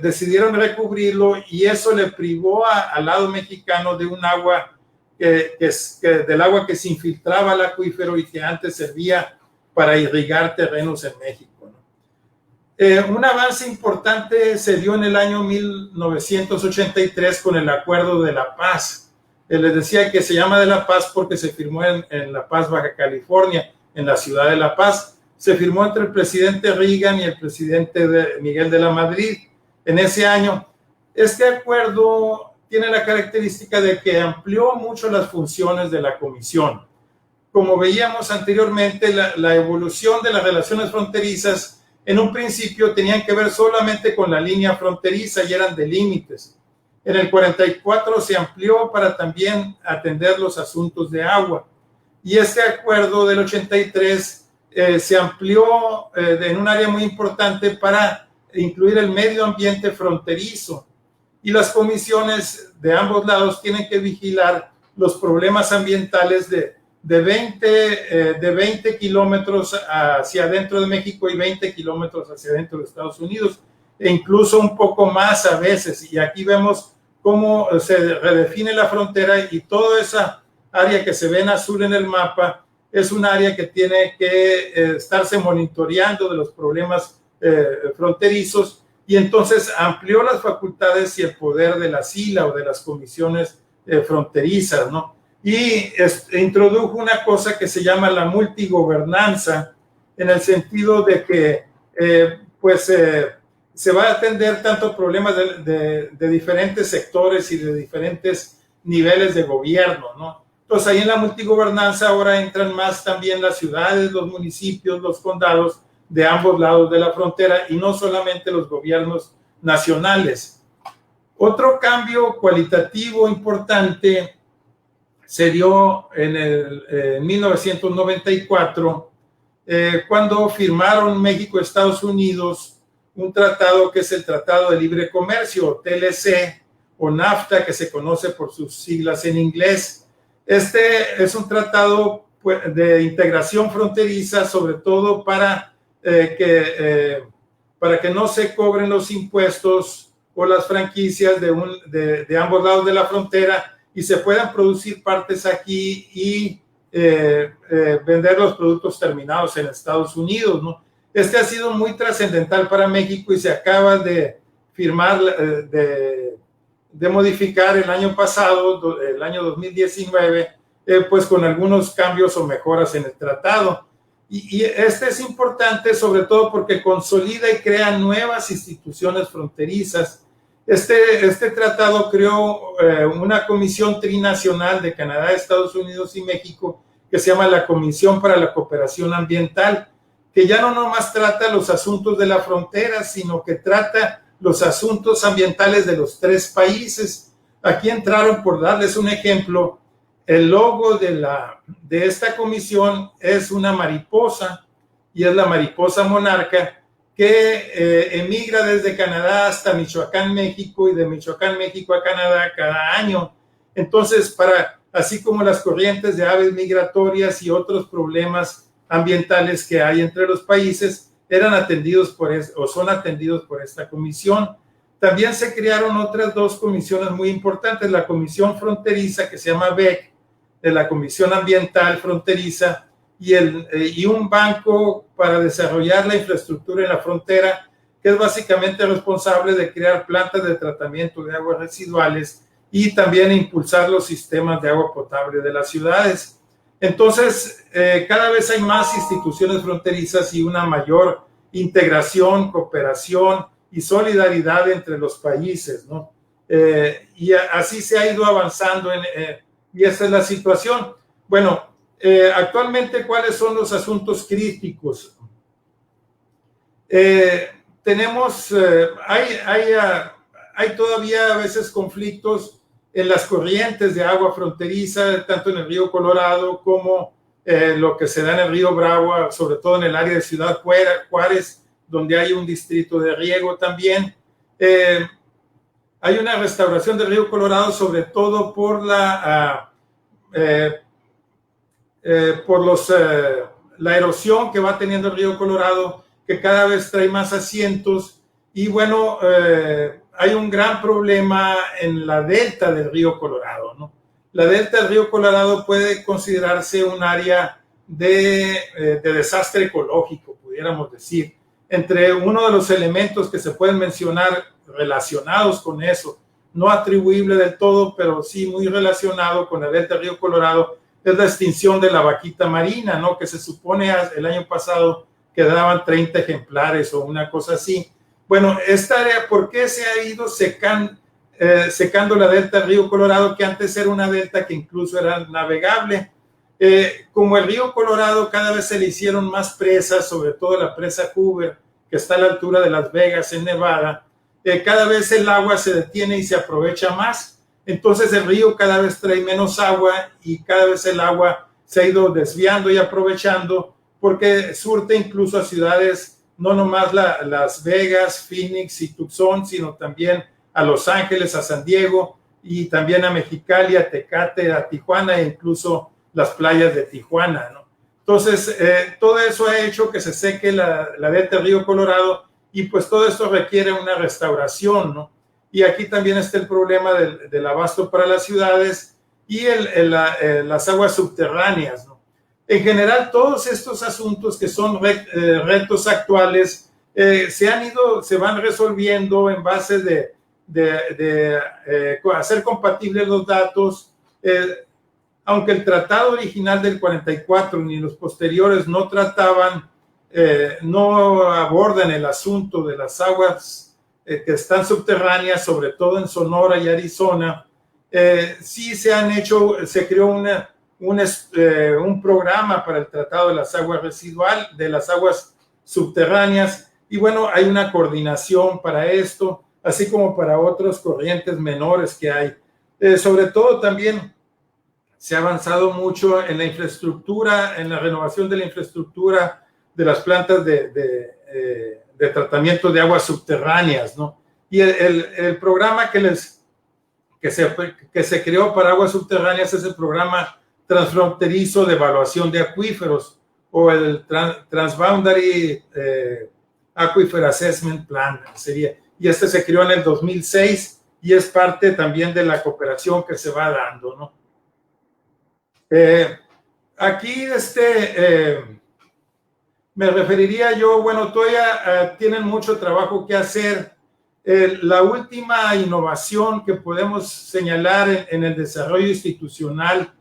decidieron recubrirlo y eso le privó al lado mexicano de un agua del agua que se infiltraba al acuífero y que antes servía para irrigar terrenos en México, ¿no? Un avance importante se dio en el año 1983 con el Acuerdo de la Paz. Les decía que se llama de La Paz porque se firmó en La Paz, Baja California, en la ciudad de La Paz. Se firmó entre el presidente Reagan y el presidente Miguel de la Madrid en ese año. Este acuerdo tiene la característica de que amplió mucho las funciones de la comisión. Como veíamos anteriormente, la evolución de las relaciones fronterizas en un principio tenían que ver solamente con la línea fronteriza y eran de límites. En el 44 se amplió para también atender los asuntos de agua. Y este acuerdo del 83 se amplió en un área muy importante para incluir el medio ambiente fronterizo. Y las comisiones de ambos lados tienen que vigilar los problemas ambientales de 20 kilómetros hacia adentro de México y 20 kilómetros hacia adentro de Estados Unidos, e incluso un poco más a veces. Y aquí vemos cómo se redefine la frontera y toda esa área que se ve en azul en el mapa es un área que tiene que estarse monitoreando de los problemas fronterizos, y entonces amplió las facultades y el poder de la SILA o de las comisiones fronterizas, ¿no? Y introdujo una cosa que se llama la multigobernanza, en el sentido de que se va a atender tanto problemas de diferentes sectores y de diferentes niveles de gobierno, ¿no? Entonces ahí en la multigobernanza ahora entran más también las ciudades, los municipios, los condados de ambos lados de la frontera y no solamente los gobiernos nacionales. Otro cambio cualitativo importante se dio en 1994, cuando firmaron México y Estados Unidos un tratado que es el Tratado de Libre Comercio, TLC, o NAFTA, que se conoce por sus siglas en inglés. Este es un tratado de integración fronteriza, sobre todo para que no se cobren los impuestos o las franquicias de ambos lados de la frontera y se puedan producir partes aquí y vender los productos terminados en Estados Unidos, ¿no? Este ha sido muy trascendental para México y se acaba de firmar, de modificar el año pasado, el año 2019, pues con algunos cambios o mejoras en el tratado. Y este es importante sobre todo porque consolida y crea nuevas instituciones fronterizas. Este tratado creó una comisión trinacional de Canadá, Estados Unidos y México que se llama la Comisión para la Cooperación Ambiental, que ya no nomás trata los asuntos de la frontera, sino que trata los asuntos ambientales de los tres países. Aquí entraron, por darles un ejemplo, el logo de esta comisión es una mariposa, y es la mariposa monarca, que emigra desde Canadá hasta Michoacán, México, y de Michoacán, México a Canadá cada año. Entonces, así como las corrientes de aves migratorias y otros problemas ambientales que hay entre los países, eran atendidos o son atendidos por esta comisión. También se crearon otras dos comisiones muy importantes, la Comisión Fronteriza, que se llama BEC, de la Comisión Ambiental Fronteriza, y un banco para desarrollar la infraestructura en la frontera, que es básicamente responsable de crear plantas de tratamiento de aguas residuales y también impulsar los sistemas de agua potable de las ciudades. Entonces, cada vez hay más instituciones fronterizas y una mayor integración, cooperación y solidaridad entre los países, ¿no? Y así se ha ido avanzando y esa es la situación. Bueno, actualmente, ¿cuáles son los asuntos críticos? Tenemos, hay todavía a veces conflictos en las corrientes de agua fronteriza, tanto en el río Colorado como lo que se da en el río Bravo, sobre todo en el área de Ciudad Juárez, donde hay un distrito de riego también. Hay una restauración del río Colorado, sobre todo por la erosión que va teniendo el río Colorado, que cada vez trae más asientos. Y bueno, hay un gran problema en la delta del río Colorado, ¿no? La delta del río Colorado puede considerarse un área de desastre ecológico, pudiéramos decir. Entre uno de los elementos que se pueden mencionar relacionados con eso, no atribuible del todo, pero sí muy relacionado con la delta del río Colorado, es la extinción de la vaquita marina, ¿no? Que se supone el año pasado quedaban 30 ejemplares o una cosa así. Bueno, esta área, ¿por qué se ha ido secando la delta del río Colorado, que antes era una delta que incluso era navegable? Como el río Colorado cada vez se le hicieron más presas, sobre todo la presa Hoover, que está a la altura de Las Vegas, en Nevada, cada vez el agua se detiene y se aprovecha más. Entonces el río cada vez trae menos agua y cada vez el agua se ha ido desviando y aprovechando, porque surte incluso a ciudades, no nomás Las Vegas, Phoenix y Tucson, sino también a Los Ángeles, a San Diego y también a Mexicali, a Tecate, a Tijuana e incluso las playas de Tijuana, ¿no? Entonces, todo eso ha hecho que se seque la delta del río Colorado y pues todo esto requiere una restauración, ¿no? Y aquí también está el problema del abasto para las ciudades y las aguas subterráneas, ¿no? En general, todos estos asuntos que son retos actuales se van resolviendo en base de hacer compatibles los datos. Aunque el tratado original del 44 ni los posteriores no abordan el asunto de las aguas que están subterráneas, sobre todo en Sonora y Arizona, sí se creó un programa para el tratado de las aguas de las aguas subterráneas, y bueno, hay una coordinación para esto, así como para otras corrientes menores que hay. Sobre todo también se ha avanzado mucho en la infraestructura, en la renovación de la infraestructura de las plantas de tratamiento de aguas subterráneas, ¿no? Y el programa que se creó para aguas subterráneas es el programa transfronterizo de evaluación de acuíferos, o el Transboundary Aquifer Assessment Plan sería. Y este se creó en el 2006 y es parte también de la cooperación que se va dando, ¿no? Aquí me referiría yo, bueno, todavía tienen mucho trabajo que hacer. La última innovación que podemos señalar en el desarrollo institucional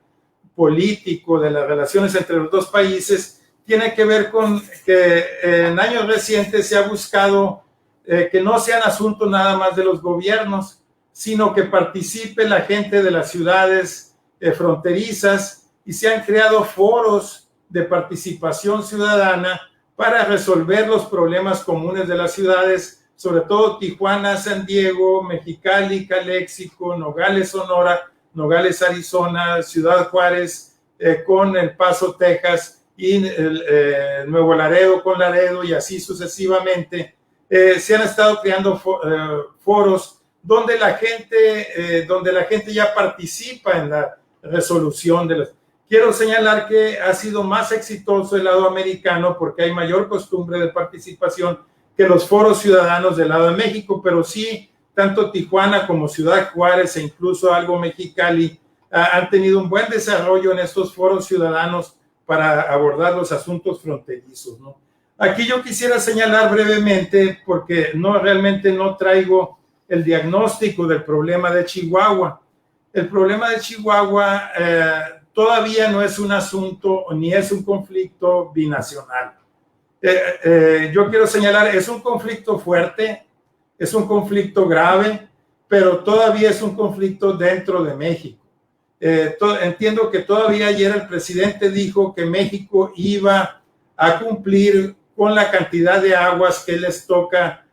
político de las relaciones entre los dos países tiene que ver con que en años recientes se ha buscado que no sean asuntos nada más de los gobiernos, sino que participe la gente de las ciudades fronterizas, y se han creado foros de participación ciudadana para resolver los problemas comunes de las ciudades, sobre todo Tijuana, San Diego, Mexicali, Calexico, Nogales, Sonora, Nogales, Arizona, Ciudad Juárez, con El Paso, Texas, y Nuevo Laredo con Laredo, y así sucesivamente. Se han estado creando foros donde la gente ya participa en la resolución de las... Quiero señalar que ha sido más exitoso el lado americano porque hay mayor costumbre de participación que los foros ciudadanos del lado de México, pero sí, tanto Tijuana como Ciudad Juárez e incluso algo Mexicali han tenido un buen desarrollo en estos foros ciudadanos para abordar los asuntos fronterizos, ¿no? Aquí yo quisiera señalar brevemente, porque realmente no traigo el diagnóstico del problema de Chihuahua. el problema de Chihuahua todavía no es un asunto ni es un conflicto binacional. Yo quiero señalar, es un conflicto fuerte, es un conflicto grave, pero todavía es un conflicto dentro de México. Entiendo que todavía ayer el presidente dijo que México iba a cumplir con la cantidad de aguas que les toca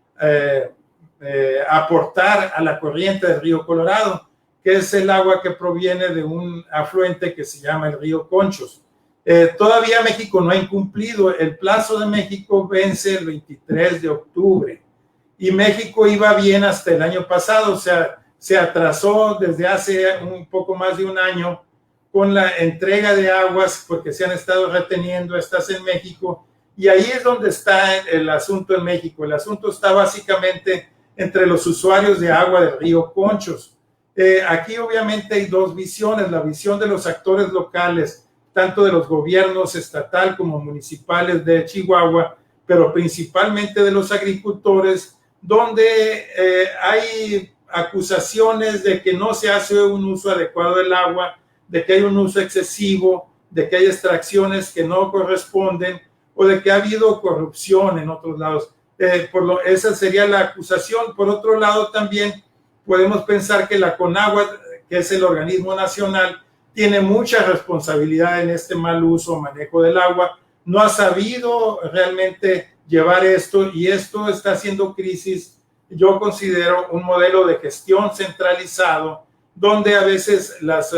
aportar a la corriente del río Colorado, que es el agua que proviene de un afluente que se llama el río Conchos. Todavía México no ha incumplido, el plazo de México vence el 23 de octubre y México iba bien hasta el año pasado, o sea, se atrasó desde hace un poco más de un año con la entrega de aguas porque se han estado reteniendo estas en México, y ahí es donde está el asunto en México. El asunto está básicamente entre los usuarios de agua del río Conchos. Aquí obviamente hay dos visiones, la visión de los actores locales, tanto de los gobiernos estatal como municipales de Chihuahua, pero principalmente de los agricultores, donde hay acusaciones de que no se hace un uso adecuado del agua, de que hay un uso excesivo, de que hay extracciones que no corresponden o de que ha habido corrupción en otros lados. Esa sería la acusación. Por otro lado, también podemos pensar que la CONAGUA, que es el organismo nacional, tiene mucha responsabilidad en este mal uso o manejo del agua. No ha sabido realmente llevar esto y esto está haciendo crisis. Yo considero un modelo de gestión centralizado donde a veces las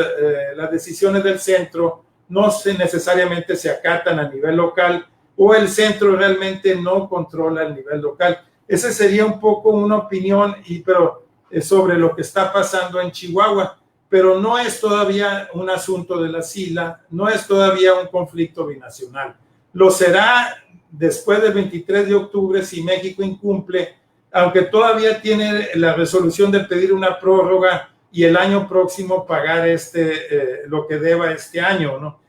decisiones del centro no necesariamente se acatan a nivel local o el centro realmente no controla el nivel local. Esa sería un poco una opinión pero sobre lo que está pasando en Chihuahua, pero no es todavía un asunto de la SILA, no es todavía un conflicto binacional. Lo será después del 23 de octubre si México incumple, aunque todavía tiene la resolución de pedir una prórroga y el año próximo pagar lo que deba este año, ¿no?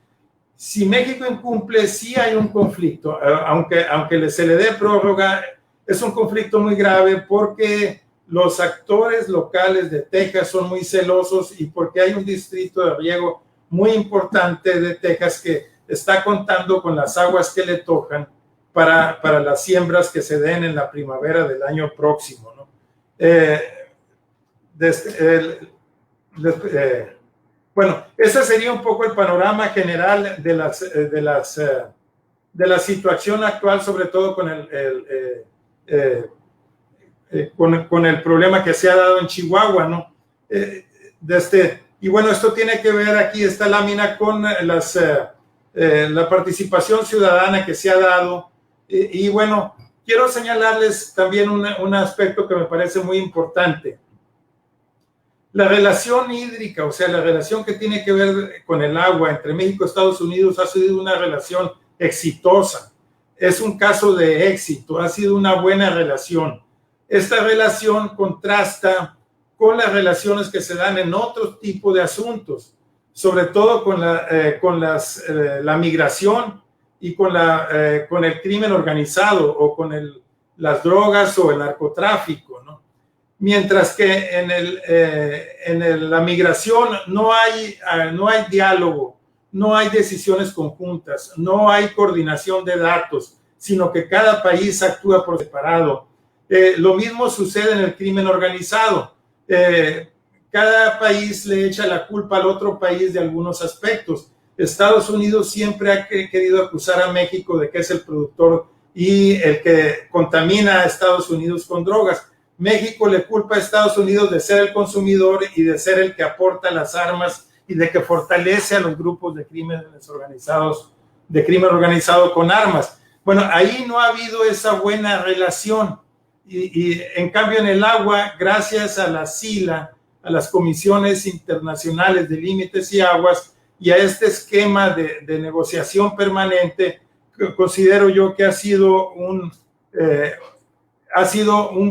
Si México incumple, sí hay un conflicto, aunque se le dé prórroga, es un conflicto muy grave porque los actores locales de Texas son muy celosos y porque hay un distrito de riego muy importante de Texas que está contando con las aguas que le tocan para las siembras que se den en la primavera del año próximo, ¿no? Bueno, ese sería un poco el panorama general de la situación actual, sobre todo con el problema que se ha dado en Chihuahua, ¿no? Y bueno, esto tiene que ver, aquí esta lámina, con la participación ciudadana que se ha dado. Y bueno, quiero señalarles también un aspecto que me parece muy importante. La relación hídrica, o sea, la relación que tiene que ver con el agua entre México y Estados Unidos ha sido una relación exitosa. Es un caso de éxito, ha sido una buena relación. Esta relación contrasta con las relaciones que se dan en otro tipo de asuntos, sobre todo con la migración y con el crimen organizado o con las drogas o el narcotráfico, ¿no? Mientras que en la migración no hay diálogo, no hay decisiones conjuntas, no hay coordinación de datos, sino que cada país actúa por separado. Lo mismo sucede en el crimen organizado. Cada país le echa la culpa al otro país de algunos aspectos. Estados Unidos siempre ha querido acusar a México de que es el productor y el que contamina a Estados Unidos con drogas. México le culpa a Estados Unidos de ser el consumidor y de ser el que aporta las armas y de que fortalece a los grupos de crimen organizado con armas. Bueno, ahí no ha habido esa buena relación. Y en cambio en el agua, gracias a la SILA, a las comisiones internacionales de límites y aguas y a este esquema de negociación permanente, considero yo que ha sido un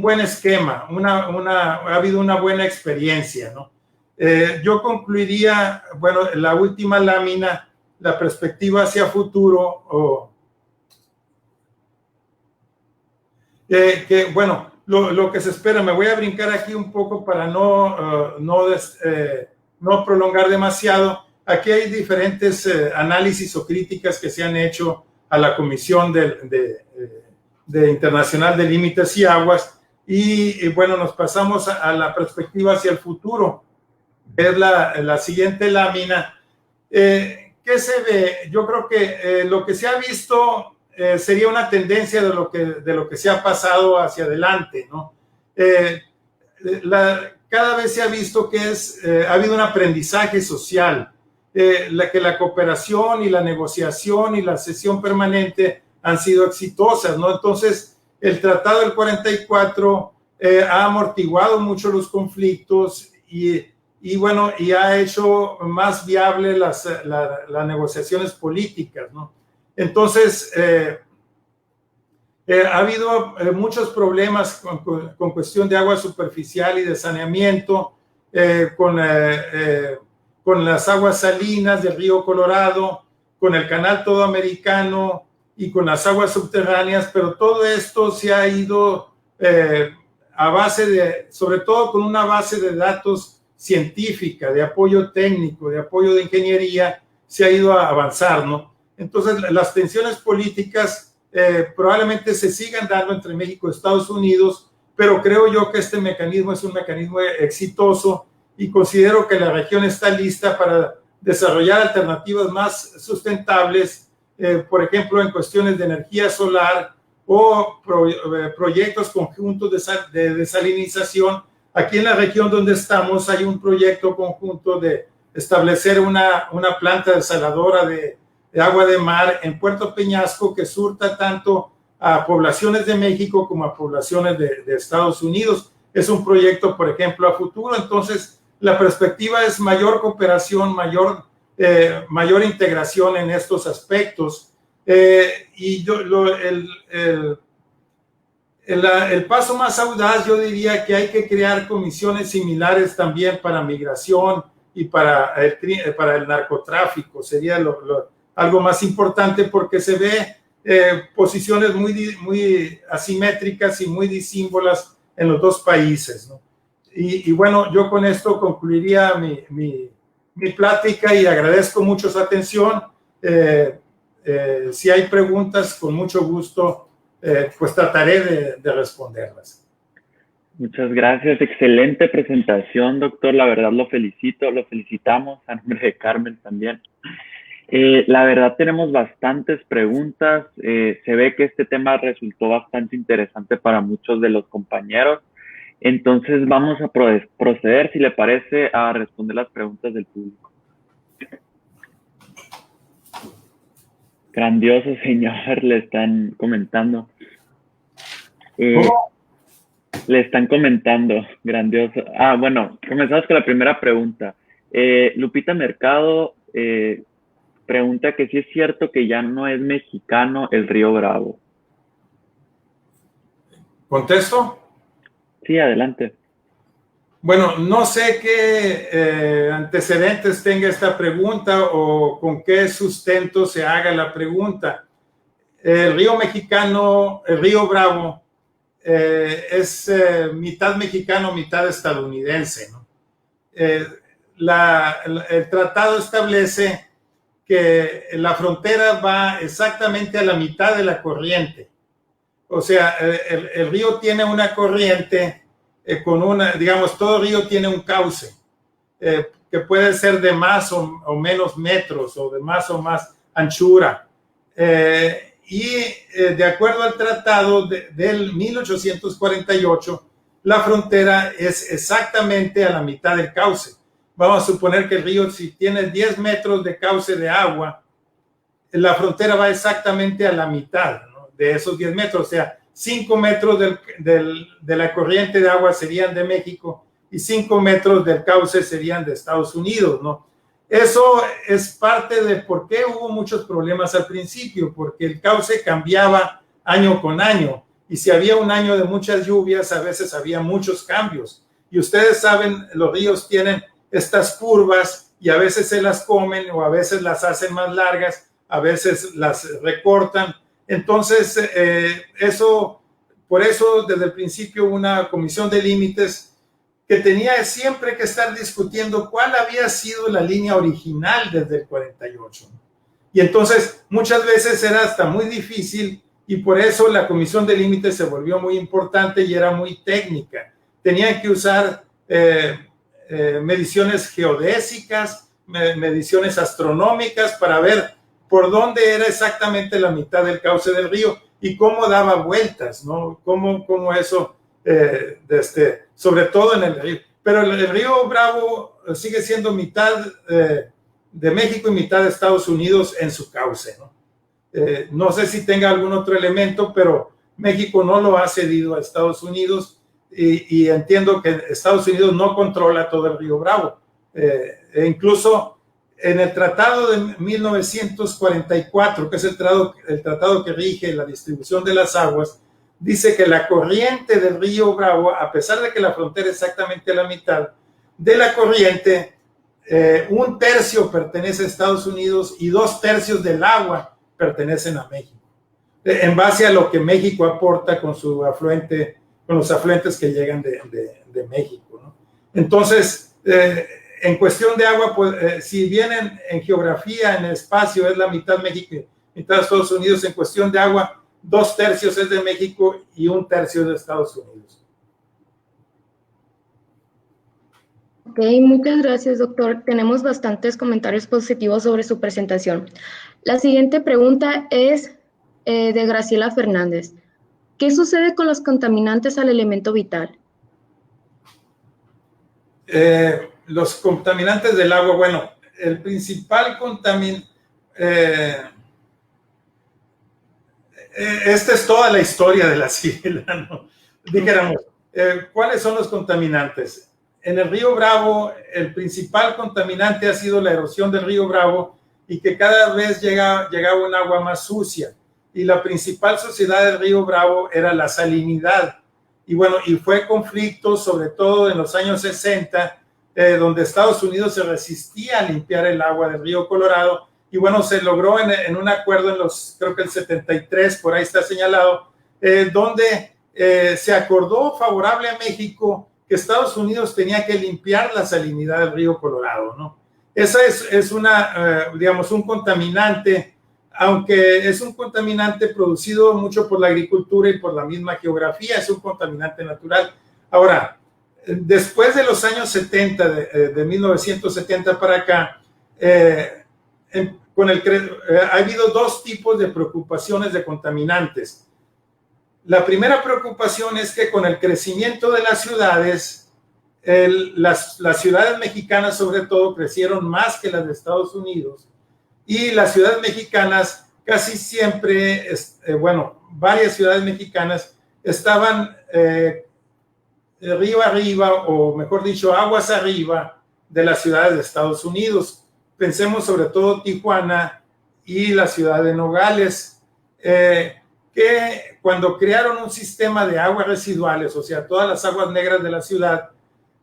buen esquema, ha habido una buena experiencia, ¿no? Yo concluiría, bueno, la última lámina, la perspectiva hacia futuro, bueno, lo que se espera. Me voy a brincar aquí un poco para no no prolongar demasiado, aquí hay diferentes análisis o críticas que se han hecho a la Comisión Internacional de Límites y Aguas, y bueno, nos pasamos a la perspectiva hacia el futuro. Es la siguiente lámina. ¿Qué se ve? Yo creo que lo que se ha visto sería una tendencia de lo que se ha pasado hacia adelante, ¿no? Cada vez se ha visto que ha habido un aprendizaje social, que la cooperación y la negociación y la sesión permanente han sido exitosas, ¿no? Entonces, el Tratado del 44 ha amortiguado mucho los conflictos y bueno, y ha hecho más viable las negociaciones políticas, ¿no? Entonces, ha habido muchos problemas con cuestión de agua superficial y de saneamiento, con las aguas salinas del río Colorado, con el canal Todoamericano y con las aguas subterráneas, pero todo esto se ha ido a base sobre todo con una base de datos científica, de apoyo técnico, de apoyo de ingeniería, se ha ido a avanzar, ¿no? Entonces, las tensiones políticas probablemente se sigan dando entre México y Estados Unidos, pero creo yo que este mecanismo es un mecanismo exitoso y considero que la región está lista para desarrollar alternativas más sustentables, por ejemplo, en cuestiones de energía solar o proyectos conjuntos de desalinización. Aquí en la región donde estamos hay un proyecto conjunto de establecer una planta desaladora de agua de mar en Puerto Peñasco que surta tanto a poblaciones de México como a poblaciones de Estados Unidos. Es un proyecto, por ejemplo, a futuro. Entonces, la perspectiva es mayor cooperación, mayor integración en estos aspectos. Y el paso más audaz, yo diría que hay que crear comisiones similares también para migración y para el narcotráfico. Sería algo más importante porque se ve posiciones muy asimétricas y muy disímbolas en los dos países, ¿no? Y bueno, yo con esto concluiría mi plática y agradezco mucho su atención. Si hay preguntas, con mucho gusto, pues trataré de responderlas. Muchas gracias. Excelente presentación, doctor. La verdad lo felicitamos a nombre de Carmen también. La verdad tenemos bastantes preguntas. Se ve que este tema resultó bastante interesante para muchos de los compañeros. Entonces vamos a proceder, si le parece, a responder las preguntas del público. Grandioso, señor, le están comentando. Le están comentando, grandioso. Bueno, comenzamos con la primera pregunta. Lupita Mercado pregunta que si es cierto que ya no es mexicano el río Bravo. ¿Contesto? Sí, adelante. Bueno, no sé qué antecedentes tenga esta pregunta o con qué sustento se haga la pregunta. El río mexicano, el río Bravo, es mitad mexicano, mitad estadounidense, ¿no? El tratado establece que la frontera va exactamente a la mitad de la corriente. O sea, el río tiene una corriente digamos, todo río tiene un cauce que puede ser de más o menos metros o de más o más anchura. De acuerdo al tratado del 1848, la frontera es exactamente a la mitad del cauce. Vamos a suponer que el río, si tiene 10 metros de cauce de agua, la frontera va exactamente a la mitad, ¿no?, de esos 10 metros. O sea, 5 metros de la corriente de agua serían de México y 5 metros del cauce serían de Estados Unidos, ¿no? Eso es parte de por qué hubo muchos problemas al principio, porque el cauce cambiaba año con año. Y si había un año de muchas lluvias, a veces había muchos cambios. Y ustedes saben, los ríos tienen estas curvas y a veces se las comen o a veces las hacen más largas, a veces las recortan. Entonces, por eso desde el principio una comisión de límites que tenía siempre que estar discutiendo cuál había sido la línea original desde el 48. Y entonces muchas veces era hasta muy difícil, y por eso la comisión de límites se volvió muy importante y era muy técnica. Tenían que usar mediciones geodésicas, mediciones astronómicas para ver por dónde era exactamente la mitad del cauce del río y cómo daba vueltas, ¿no? Cómo eso, sobre todo en el río. Pero el río Bravo sigue siendo mitad de México y mitad de Estados Unidos en su cauce, ¿no? No sé si tenga algún otro elemento, pero México no lo ha cedido a Estados Unidos y entiendo que Estados Unidos no controla todo el río Bravo. E incluso en el tratado de 1944, que es el tratado que rige la distribución de las aguas, dice que la corriente del río Bravo, a pesar de que la frontera es exactamente la mitad de la corriente, 1/3 pertenece a Estados Unidos y 2/3 del agua pertenecen a México, en base a lo que México aporta con su afluente, con los afluentes que llegan de México, ¿no? Entonces, en cuestión de agua, pues, si bien en geografía, en espacio, es la mitad México y mitad Estados Unidos, en cuestión de agua, 2/3 es de México y 1/3 de Estados Unidos. Ok, muchas gracias, doctor. Tenemos bastantes comentarios positivos sobre su presentación. La siguiente pregunta es de Graciela Fernández. ¿Qué sucede con los contaminantes al elemento vital? Los contaminantes del agua, bueno, el principal contaminante, esta es toda la historia de la sigla, ¿no? Dijéramos, ¿cuáles son los contaminantes? En el río Bravo, el principal contaminante ha sido la erosión del río Bravo y que cada vez llegaba un agua más sucia. Y la principal suciedad del río Bravo era la salinidad. Y bueno, y fue conflicto, sobre todo en los años 60, donde Estados Unidos se resistía a limpiar el agua del río Colorado. Y bueno, se logró en un acuerdo creo que el 73, por ahí está señalado, donde se acordó favorable a México que Estados Unidos tenía que limpiar la salinidad del río Colorado, ¿no? Esa es digamos, un contaminante, aunque es un contaminante producido mucho por la agricultura y por la misma geografía, es un contaminante natural. Ahora, después de los años 70, de 1970 para acá, ha habido dos tipos de preocupaciones de contaminantes. La primera preocupación es que con el crecimiento de las ciudades, las ciudades mexicanas sobre todo crecieron más que las de Estados Unidos, y las ciudades mexicanas casi siempre, varias ciudades mexicanas estaban río arriba, o mejor dicho, aguas arriba de las ciudades de Estados Unidos. Pensemos sobre todo Tijuana y la ciudad de Nogales, que cuando crearon un sistema de aguas residuales, o sea, todas las aguas negras de la ciudad,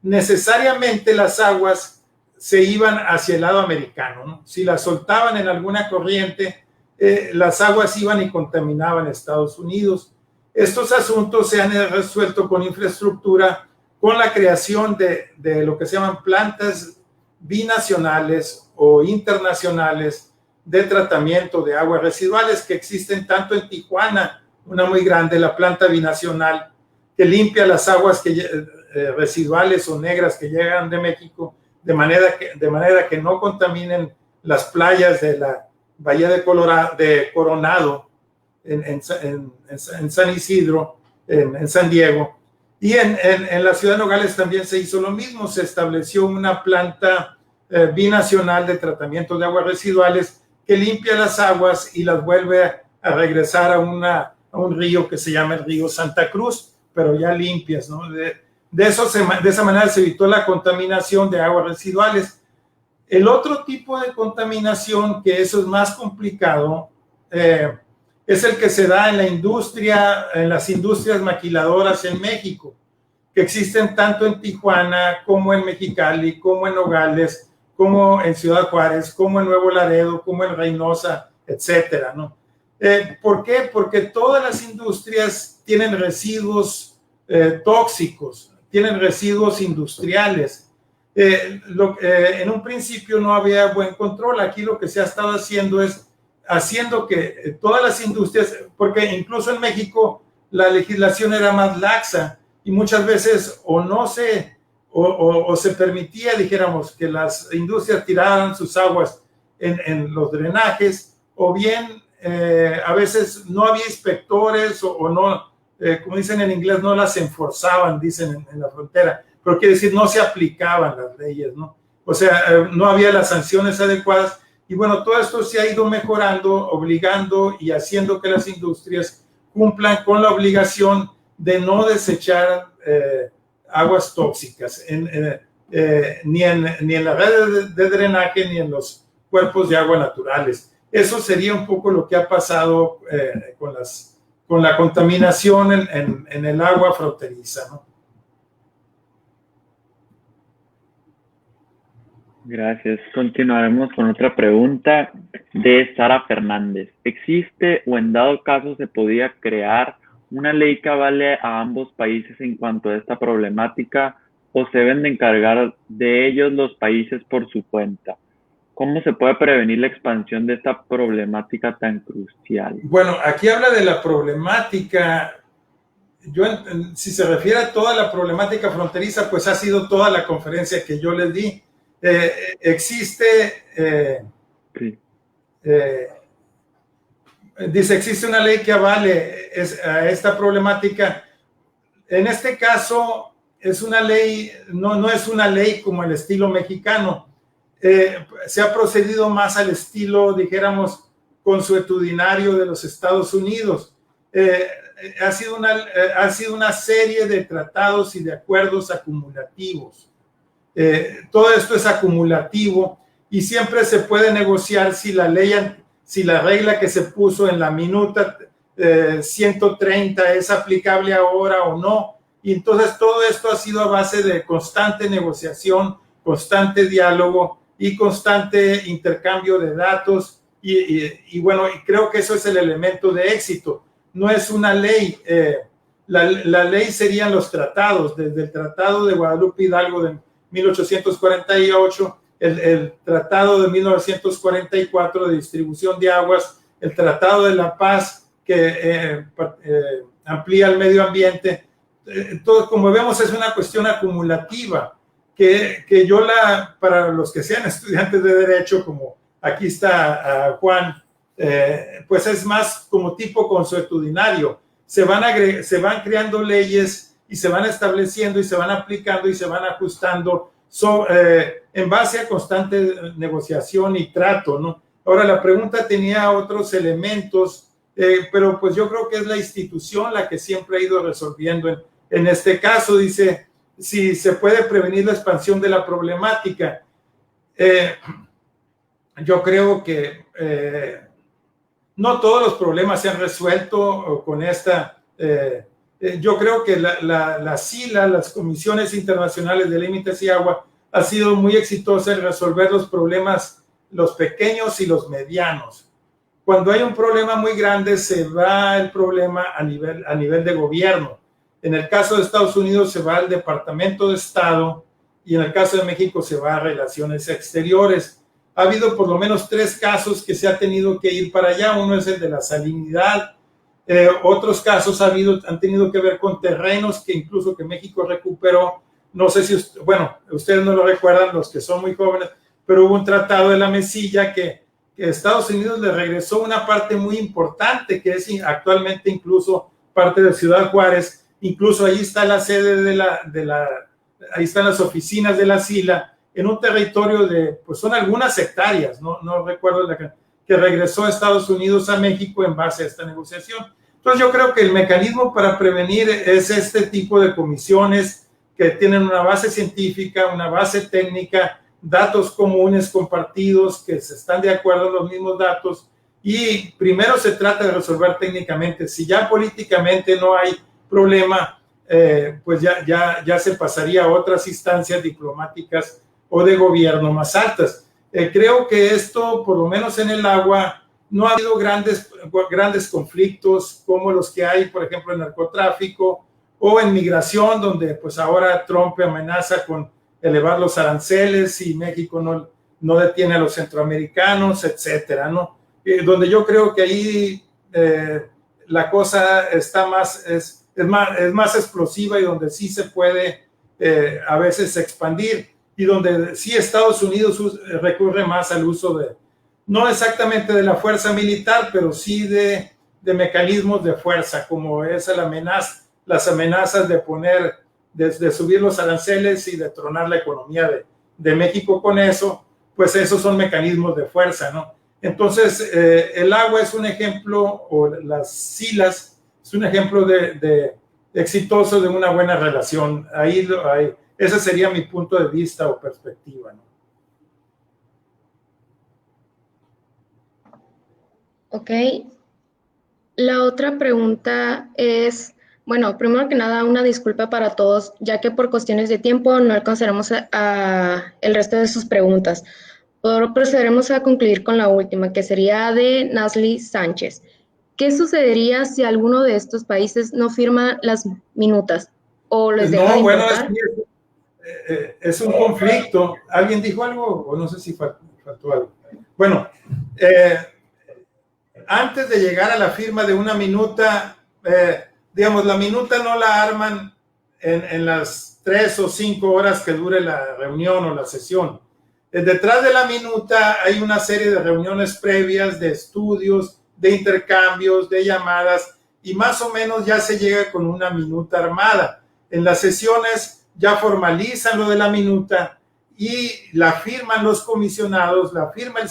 necesariamente las aguas se iban hacia el lado americano, ¿no? Si las soltaban en alguna corriente, las aguas iban y contaminaban Estados Unidos. Estos asuntos se han resuelto con infraestructura, con la creación de lo que se llaman plantas binacionales o internacionales de tratamiento de aguas residuales, que existen tanto en Tijuana, una muy grande, la planta binacional, que limpia las aguas residuales o negras que llegan de México, de manera que no contaminen las playas de la Bahía de Coronado, en San Isidro, en San Diego. Y en la ciudad de Nogales también se hizo lo mismo, se estableció una planta binacional de tratamiento de aguas residuales que limpia las aguas y las vuelve a regresar a un río que se llama el río Santa Cruz, pero ya limpias, ¿no? De esa manera se evitó la contaminación de aguas residuales. El otro tipo de contaminación, que eso es más complicado, es el que se da en las industrias maquiladoras en México, que existen tanto en Tijuana como en Mexicali, como en Nogales, como en Ciudad Juárez, como en Nuevo Laredo, como en Reynosa, etcétera, ¿no? ¿Por qué? Porque todas las industrias tienen residuos tóxicos, tienen residuos industriales. En un principio no había buen control. Aquí lo que se ha estado haciendo es haciendo que todas las industrias, porque incluso en México la legislación era más laxa y muchas veces o se permitía, dijéramos, que las industrias tiraran sus aguas en los drenajes, o bien a veces no había inspectores o no, como dicen en inglés, no las enforzaban, dicen en la frontera, pero quiere decir no se aplicaban las leyes, ¿no? O sea, no había las sanciones adecuadas. Y bueno, todo esto se ha ido mejorando, obligando y haciendo que las industrias cumplan con la obligación de no desechar aguas tóxicas, ni en la red de drenaje ni en los cuerpos de agua naturales. Eso sería un poco lo que ha pasado con la contaminación en el agua fronteriza, ¿no? Gracias. Continuaremos con otra pregunta de Sara Fernández. ¿Existe o en dado caso se podría crear una ley que avale a ambos países en cuanto a esta problemática o se deben de encargar de ellos los países por su cuenta? ¿Cómo se puede prevenir la expansión de esta problemática tan crucial? Bueno, aquí habla de la problemática. Si se refiere a toda la problemática fronteriza, pues ha sido toda la conferencia que yo les di. Dice, existe una ley que avale a esta problemática. En este caso, es una ley, no es una ley como el estilo mexicano. Se ha procedido más al estilo, dijéramos, consuetudinario de los Estados Unidos. Ha sido una serie de tratados y de acuerdos acumulativos. Todo esto es acumulativo y siempre se puede negociar si la regla que se puso en la minuta 130 es aplicable ahora o no. Y entonces todo esto ha sido a base de constante negociación, constante diálogo y constante intercambio de datos. Y bueno, y creo que eso es el elemento de éxito. No es una ley. La ley serían los tratados, desde el Tratado de Guadalupe Hidalgo de 1848, el Tratado de 1944 de distribución de aguas, el Tratado de la Paz que amplía el medio ambiente. Todo, como vemos, es una cuestión acumulativa que para los que sean estudiantes de Derecho, como aquí está Juan, pues es más como tipo consuetudinario. Se van creando leyes y se van estableciendo y se van aplicando y se van ajustando en base a constante negociación y trato, ¿no? Ahora, la pregunta tenía otros elementos, pero pues yo creo que es la institución la que siempre ha ido resolviendo. En este caso, dice, si se puede prevenir la expansión de la problemática. Yo creo que no todos los problemas se han resuelto con esta... yo creo que la SILA, las Comisiones Internacionales de Límites y Agua, ha sido muy exitosa en resolver los problemas, los pequeños y los medianos. Cuando hay un problema muy grande, se va el problema a nivel de gobierno. En el caso de Estados Unidos se va al Departamento de Estado y en el caso de México se va a Relaciones Exteriores. Ha habido por lo menos 3 casos que se ha tenido que ir para allá. Uno es el de la salinidad. Otros casos han tenido que ver con terrenos que incluso que México recuperó. No sé si, ustedes no lo recuerdan, los que son muy jóvenes, pero hubo un tratado de la Mesilla que Estados Unidos le regresó una parte muy importante, que es actualmente incluso parte de Ciudad Juárez. Incluso ahí está la sede ahí están las oficinas de la SILA, en un territorio pues son algunas hectáreas, no recuerdo que regresó a Estados Unidos a México en base a esta negociación. Entonces yo creo que el mecanismo para prevenir es este tipo de comisiones que tienen una base científica, una base técnica, datos comunes compartidos, que se están de acuerdo en los mismos datos, y primero se trata de resolver técnicamente. Si ya políticamente no hay problema, pues ya se pasaría a otras instancias diplomáticas o de gobierno más altas. Creo que esto, por lo menos en el agua, no ha habido grandes conflictos como los que hay, por ejemplo, en narcotráfico o en migración, donde pues ahora Trump amenaza con elevar los aranceles y México no detiene a los centroamericanos, etcétera, ¿no? Donde yo creo que ahí la cosa está es más explosiva y donde sí se puede a veces expandir, y donde sí Estados Unidos recurre más al uso no exactamente de la fuerza militar, pero sí de mecanismos de fuerza, como es las amenazas de subir los aranceles y de tronar la economía de México con eso, pues esos son mecanismos de fuerza, ¿no? Entonces, el agua es un ejemplo, o las silas, es un ejemplo de exitoso de una buena relación. Ese sería mi punto de vista o perspectiva, ¿no? Ok. La otra pregunta es, bueno, primero que nada, una disculpa para todos, ya que por cuestiones de tiempo no alcanzaremos a el resto de sus preguntas. Ahora procederemos a concluir con la última, que sería de Nasli Sánchez. ¿Qué sucedería si alguno de estos países no firma las minutas o les deja de No, bueno, importar? es un conflicto. ¿Alguien dijo algo o no sé si faltó algo? Bueno, antes de llegar a la firma de una minuta, digamos, la minuta no la arman en las 3 o 5 horas que dure la reunión o la sesión. Detrás de la minuta hay una serie de reuniones previas, de estudios, de intercambios, de llamadas, y más o menos ya se llega con una minuta armada. En las sesiones ya formalizan lo de la minuta y la firman los comisionados, la firman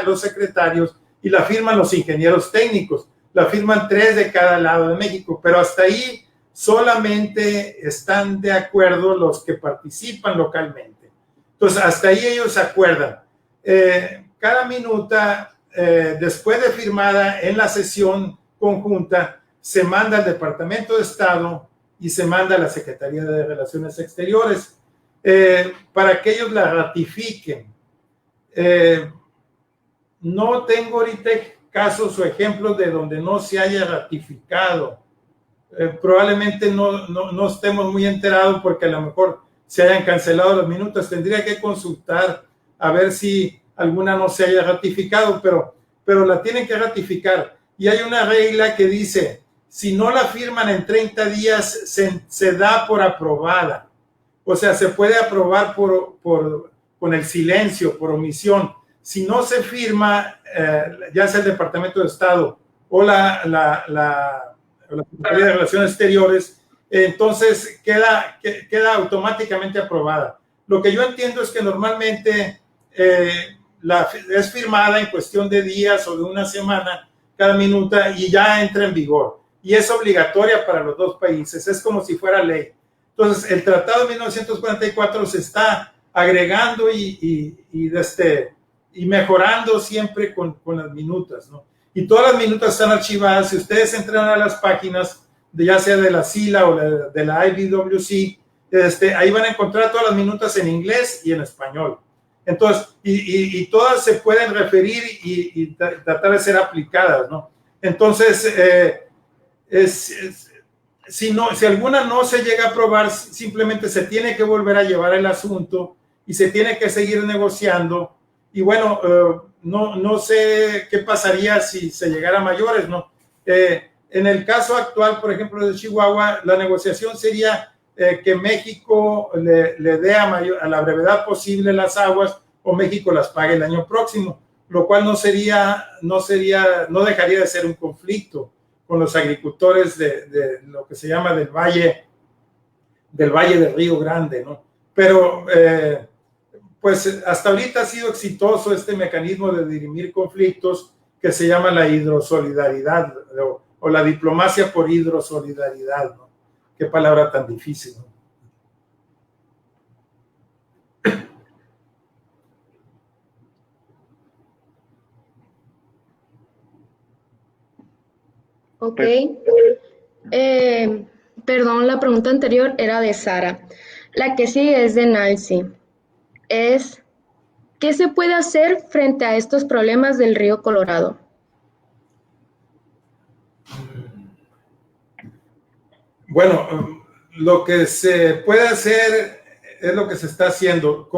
los secretarios y la firman los ingenieros técnicos. La firman 3 de cada lado de México, pero hasta ahí solamente están de acuerdo los que participan localmente. Entonces, hasta ahí ellos se acuerdan. Cada minuta, después de firmada en la sesión conjunta, se manda al Departamento de Estado y se manda a la Secretaría de Relaciones Exteriores para que ellos la ratifiquen. No tengo ahorita casos o ejemplos de donde no se haya ratificado. Probablemente no estemos muy enterados porque a lo mejor se hayan cancelado las minutas. Tendría que consultar a ver si alguna no se haya ratificado, pero la tienen que ratificar. Y hay una regla que dice, si no la firman en 30 días, se da por aprobada. O sea, se puede aprobar con el silencio, por omisión. Si no se firma, ya sea el Departamento de Estado o la Secretaría de Relaciones Exteriores, entonces queda automáticamente aprobada. Lo que yo entiendo es que normalmente es firmada en cuestión de días o de una semana cada minuta y ya entra en vigor. Y es obligatoria para los dos países, es como si fuera ley. Entonces, el Tratado de 1944 se está agregando y mejorando siempre con las minutas, ¿no? Y todas las minutas están archivadas. Si ustedes entran a las páginas, ya sea de la SILA o de la IBWC, ahí van a encontrar todas las minutas en inglés y en español. Entonces, y todas se pueden referir y tratar de ser aplicadas, ¿no? Entonces, si alguna no se llega a aprobar, simplemente se tiene que volver a llevar el asunto y se tiene que seguir negociando. Y bueno, no sé qué pasaría si se llegara a mayores, ¿no? En el caso actual, por ejemplo, de Chihuahua, la negociación sería que México le dé a la brevedad posible las aguas o México las pague el año próximo, lo cual no dejaría de ser un conflicto con los agricultores de lo que se llama del Valle del Río Grande, ¿no? Pero pues hasta ahorita ha sido exitoso este mecanismo de dirimir conflictos que se llama la hidrosolidaridad o la diplomacia por hidrosolidaridad, ¿no? Qué palabra tan difícil, ¿no? Ok. Perdón, la pregunta anterior era de Sara. La que sigue es de Nancy. ¿Qué se puede hacer frente a estos problemas del río Colorado? Bueno, lo que se puede hacer es lo que se está haciendo.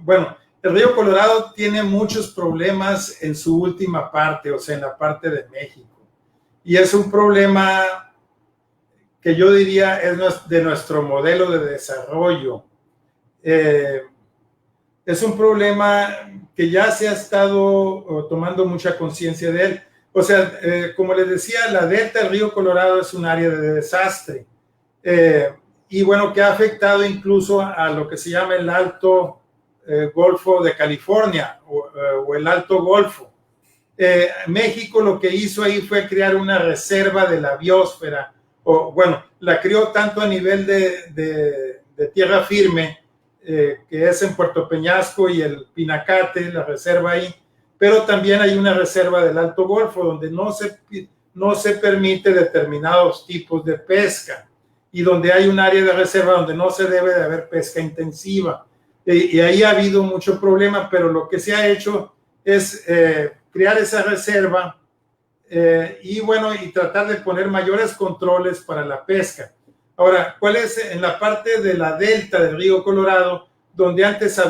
Bueno, el río Colorado tiene muchos problemas en su última parte, o sea, en la parte de México. Y es un problema que yo diría es de nuestro modelo de desarrollo. Es un problema que ya se ha estado tomando mucha conciencia de él. O sea, como les decía, la delta del río Colorado es un área de desastre. Y bueno, que ha afectado incluso a lo que se llama el Alto Golfo de California o el Alto Golfo. México lo que hizo ahí fue crear una reserva de la biosfera, o bueno, la creó tanto a nivel de tierra firme, que es en Puerto Peñasco y el Pinacate, la reserva ahí, pero también hay una reserva del Alto Golfo donde no se permite determinados tipos de pesca y donde hay un área de reserva donde no se debe de haber pesca intensiva. Y ahí ha habido mucho problema, pero lo que se ha hecho es crear esa reserva y bueno, y tratar de poner mayores controles para la pesca. Ahora, ¿cuál es en la parte de la delta del río Colorado, donde antes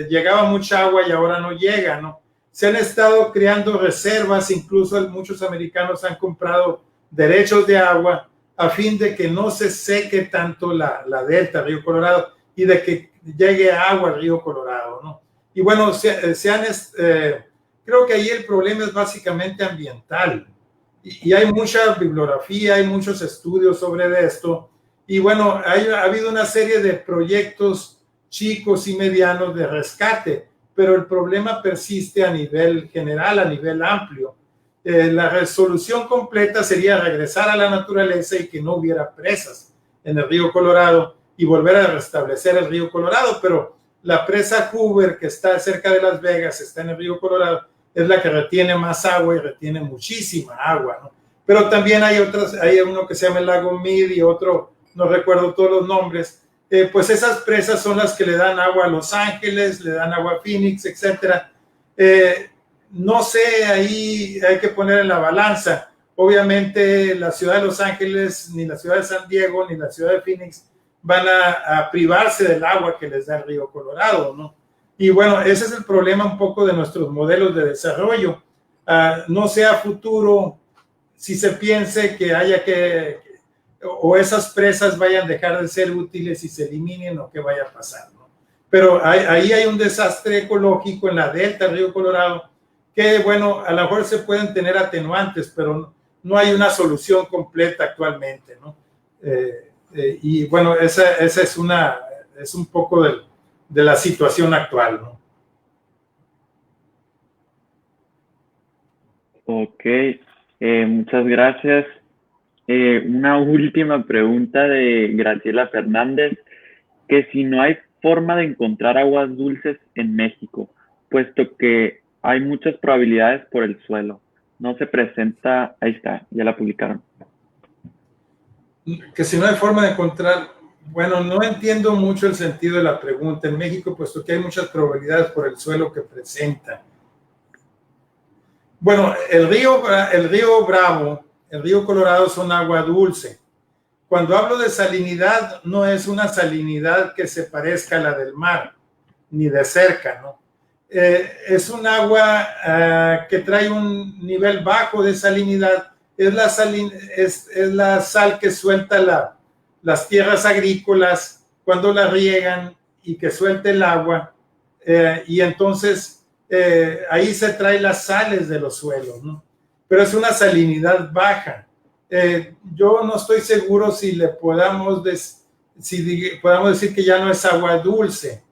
llegaba mucha agua y ahora no llega, ¿no? Se han estado creando reservas, incluso muchos americanos han comprado derechos de agua a fin de que no se seque tanto la delta del río Colorado y de que llegue agua al río Colorado, ¿no? Y bueno, creo que ahí el problema es básicamente ambiental. Y hay mucha bibliografía, hay muchos estudios sobre esto. Y bueno, ha habido una serie de proyectos chicos y medianos de rescate, pero el problema persiste a nivel general, a nivel amplio. La resolución completa sería regresar a la naturaleza y que no hubiera presas en el río Colorado y volver a restablecer el río Colorado, pero la presa Hoover, que está cerca de Las Vegas, está en el río Colorado, es la que retiene más agua y retiene muchísima agua, ¿no? Pero también hay uno que se llama el lago Mead y otro, no recuerdo todos los nombres, pues esas presas son las que le dan agua a Los Ángeles, le dan agua a Phoenix, etcétera. No sé, ahí hay que poner en la balanza. Obviamente la ciudad de Los Ángeles, ni la ciudad de San Diego, ni la ciudad de Phoenix van a privarse del agua que les da el río Colorado, ¿no? Y bueno, ese es el problema un poco de nuestros modelos de desarrollo. No sé a futuro si se piense que haya o esas presas vayan a dejar de ser útiles y se eliminen o qué vaya a pasar, ¿no? Pero ahí hay un desastre ecológico en la delta del río Colorado que, bueno, a lo mejor se pueden tener atenuantes, pero no hay una solución completa actualmente, ¿no? Y bueno, esa es un poco de la situación actual, ¿no? Ok, muchas gracias. Una última pregunta de Graciela Fernández, que si no hay forma de encontrar aguas dulces en México, puesto que hay muchas probabilidades por el suelo, no se presenta, ahí está, ya la publicaron. Que si no hay forma de encontrar, bueno, no entiendo mucho el sentido de la pregunta. En México, puesto que hay muchas probabilidades por el suelo que presenta. Bueno, el río Bravo, el río Colorado son agua dulce. Cuando hablo de salinidad, no es una salinidad que se parezca a la del mar, ni de cerca, ¿no? Es un agua que trae un nivel bajo de salinidad. Es la sal que suelta las tierras agrícolas cuando las riegan y que suelta el agua. Y entonces ahí se trae las sales de los suelos, ¿no? Pero es una salinidad baja. Yo no estoy seguro si podamos decir que ya no es agua dulce.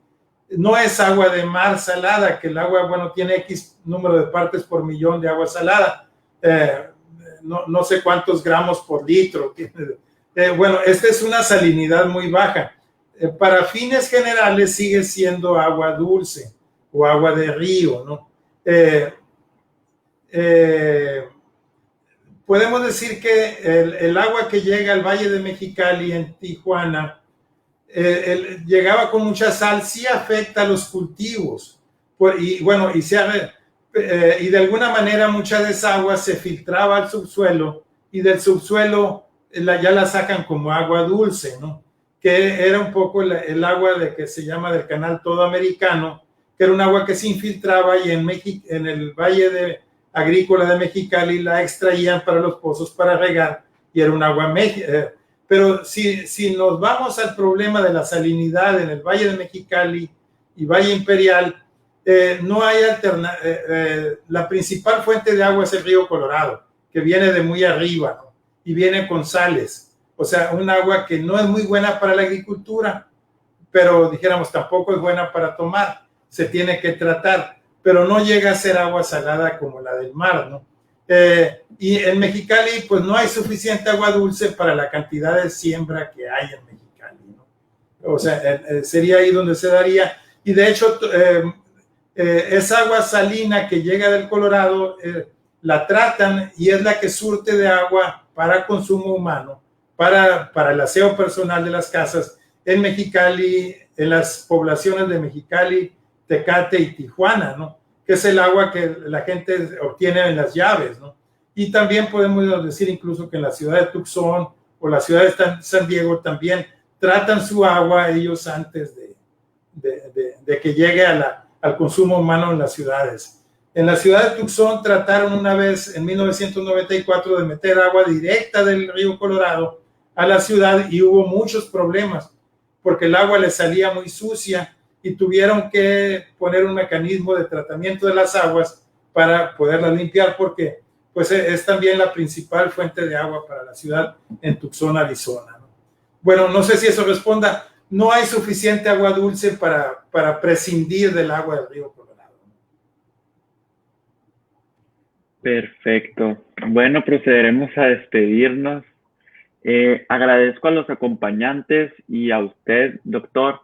No es agua de mar salada, que el agua, bueno, tiene X número de partes por millón de agua salada. No sé cuántos gramos por litro. Bueno, esta es una salinidad muy baja. Para fines generales sigue siendo agua dulce o agua de río, ¿no? Podemos decir que el agua que llega al Valle de Mexicali en Tijuana llegaba con mucha sal, sí afecta a los cultivos. Y bueno, y de alguna manera mucha de esa agua se filtraba al subsuelo y del subsuelo ya la sacan como agua dulce, ¿no? que era un poco el agua que se llama del canal todo americano, que era un agua que se infiltraba y en el valle agrícola de Mexicali la extraían para los pozos para regar, y era un agua pero si nos vamos al problema de la salinidad en el valle de Mexicali y Valle Imperial, no hay la principal fuente de agua es el río Colorado, que viene de muy arriba, ¿no? Y viene con sales, o sea, un agua que no es muy buena para la agricultura, pero dijéramos tampoco es buena para tomar, se tiene que tratar, pero no llega a ser agua salada como la del mar, ¿no? Y en Mexicali pues no hay suficiente agua dulce para la cantidad de siembra que hay en Mexicali, ¿no? O sea, sería ahí donde se daría, y de hecho esa agua salina que llega del Colorado la tratan y es la que surte de agua para consumo humano, para el aseo personal de las casas en Mexicali, en las poblaciones de Mexicali, Tecate y Tijuana, ¿no? Que es el agua que la gente obtiene en las llaves, ¿no? Y también podemos decir incluso que en la ciudad de Tucson o la ciudad de San Diego también tratan su agua ellos antes de que llegue al consumo humano en las ciudades. En la ciudad de Tucson trataron una vez en 1994 de meter agua directa del río Colorado a la ciudad y hubo muchos problemas porque el agua les salía muy sucia y tuvieron que poner un mecanismo de tratamiento de las aguas para poderlas limpiar, porque pues es también la principal fuente de agua para la ciudad en Tucson, Arizona, ¿no? Bueno, no sé si eso responda. No hay suficiente agua dulce para prescindir del agua del río Colorado. Perfecto. Bueno, procederemos a despedirnos. Agradezco a los acompañantes y a usted, doctor,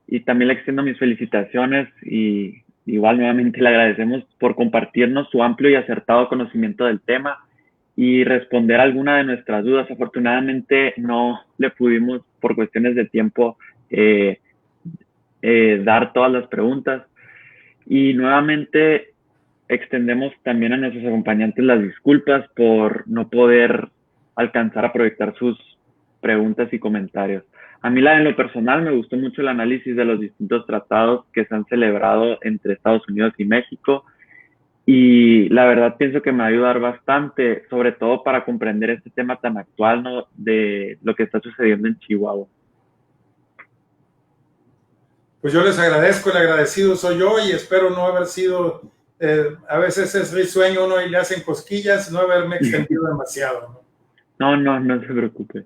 y también le extiendo mis felicitaciones y igual nuevamente le agradecemos por compartirnos su amplio y acertado conocimiento del tema y responder alguna de nuestras dudas. Afortunadamente no le pudimos, por cuestiones de tiempo, dar todas las preguntas, y nuevamente extendemos también a nuestros acompañantes las disculpas por no poder alcanzar a proyectar sus preguntas y comentarios. A mí en lo personal me gustó mucho el análisis de los distintos tratados que se han celebrado entre Estados Unidos y México, y la verdad pienso que me va a ayudar bastante, sobre todo para comprender este tema tan actual, ¿no?, de lo que está sucediendo en Chihuahua. Pues yo les agradezco, el agradecido soy yo y espero no haber sido, a veces es risueño uno y le hacen cosquillas, no haberme extendido demasiado, ¿no? No se preocupe.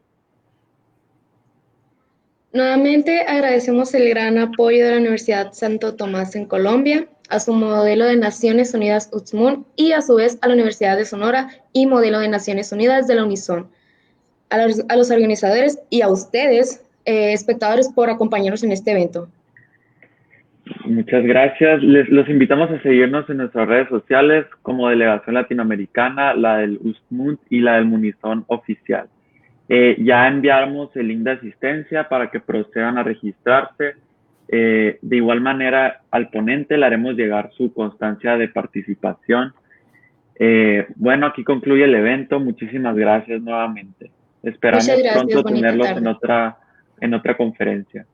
Nuevamente agradecemos el gran apoyo de la Universidad Santo Tomás en Colombia, a su modelo de Naciones Unidas UTSMUN y a su vez a la Universidad de Sonora y modelo de Naciones Unidas de la Unison, a los organizadores y a ustedes, espectadores, por acompañarnos en este evento. Muchas gracias. Los invitamos a seguirnos en nuestras redes sociales como Delegación Latinoamericana, la del USMUT y la del Munizón Oficial. Ya enviamos el link de asistencia para que procedan a registrarse. De igual manera, al ponente le haremos llegar su constancia de participación. Bueno, aquí concluye el evento. Muchísimas gracias nuevamente. Esperamos pronto tenerlos en otra conferencia.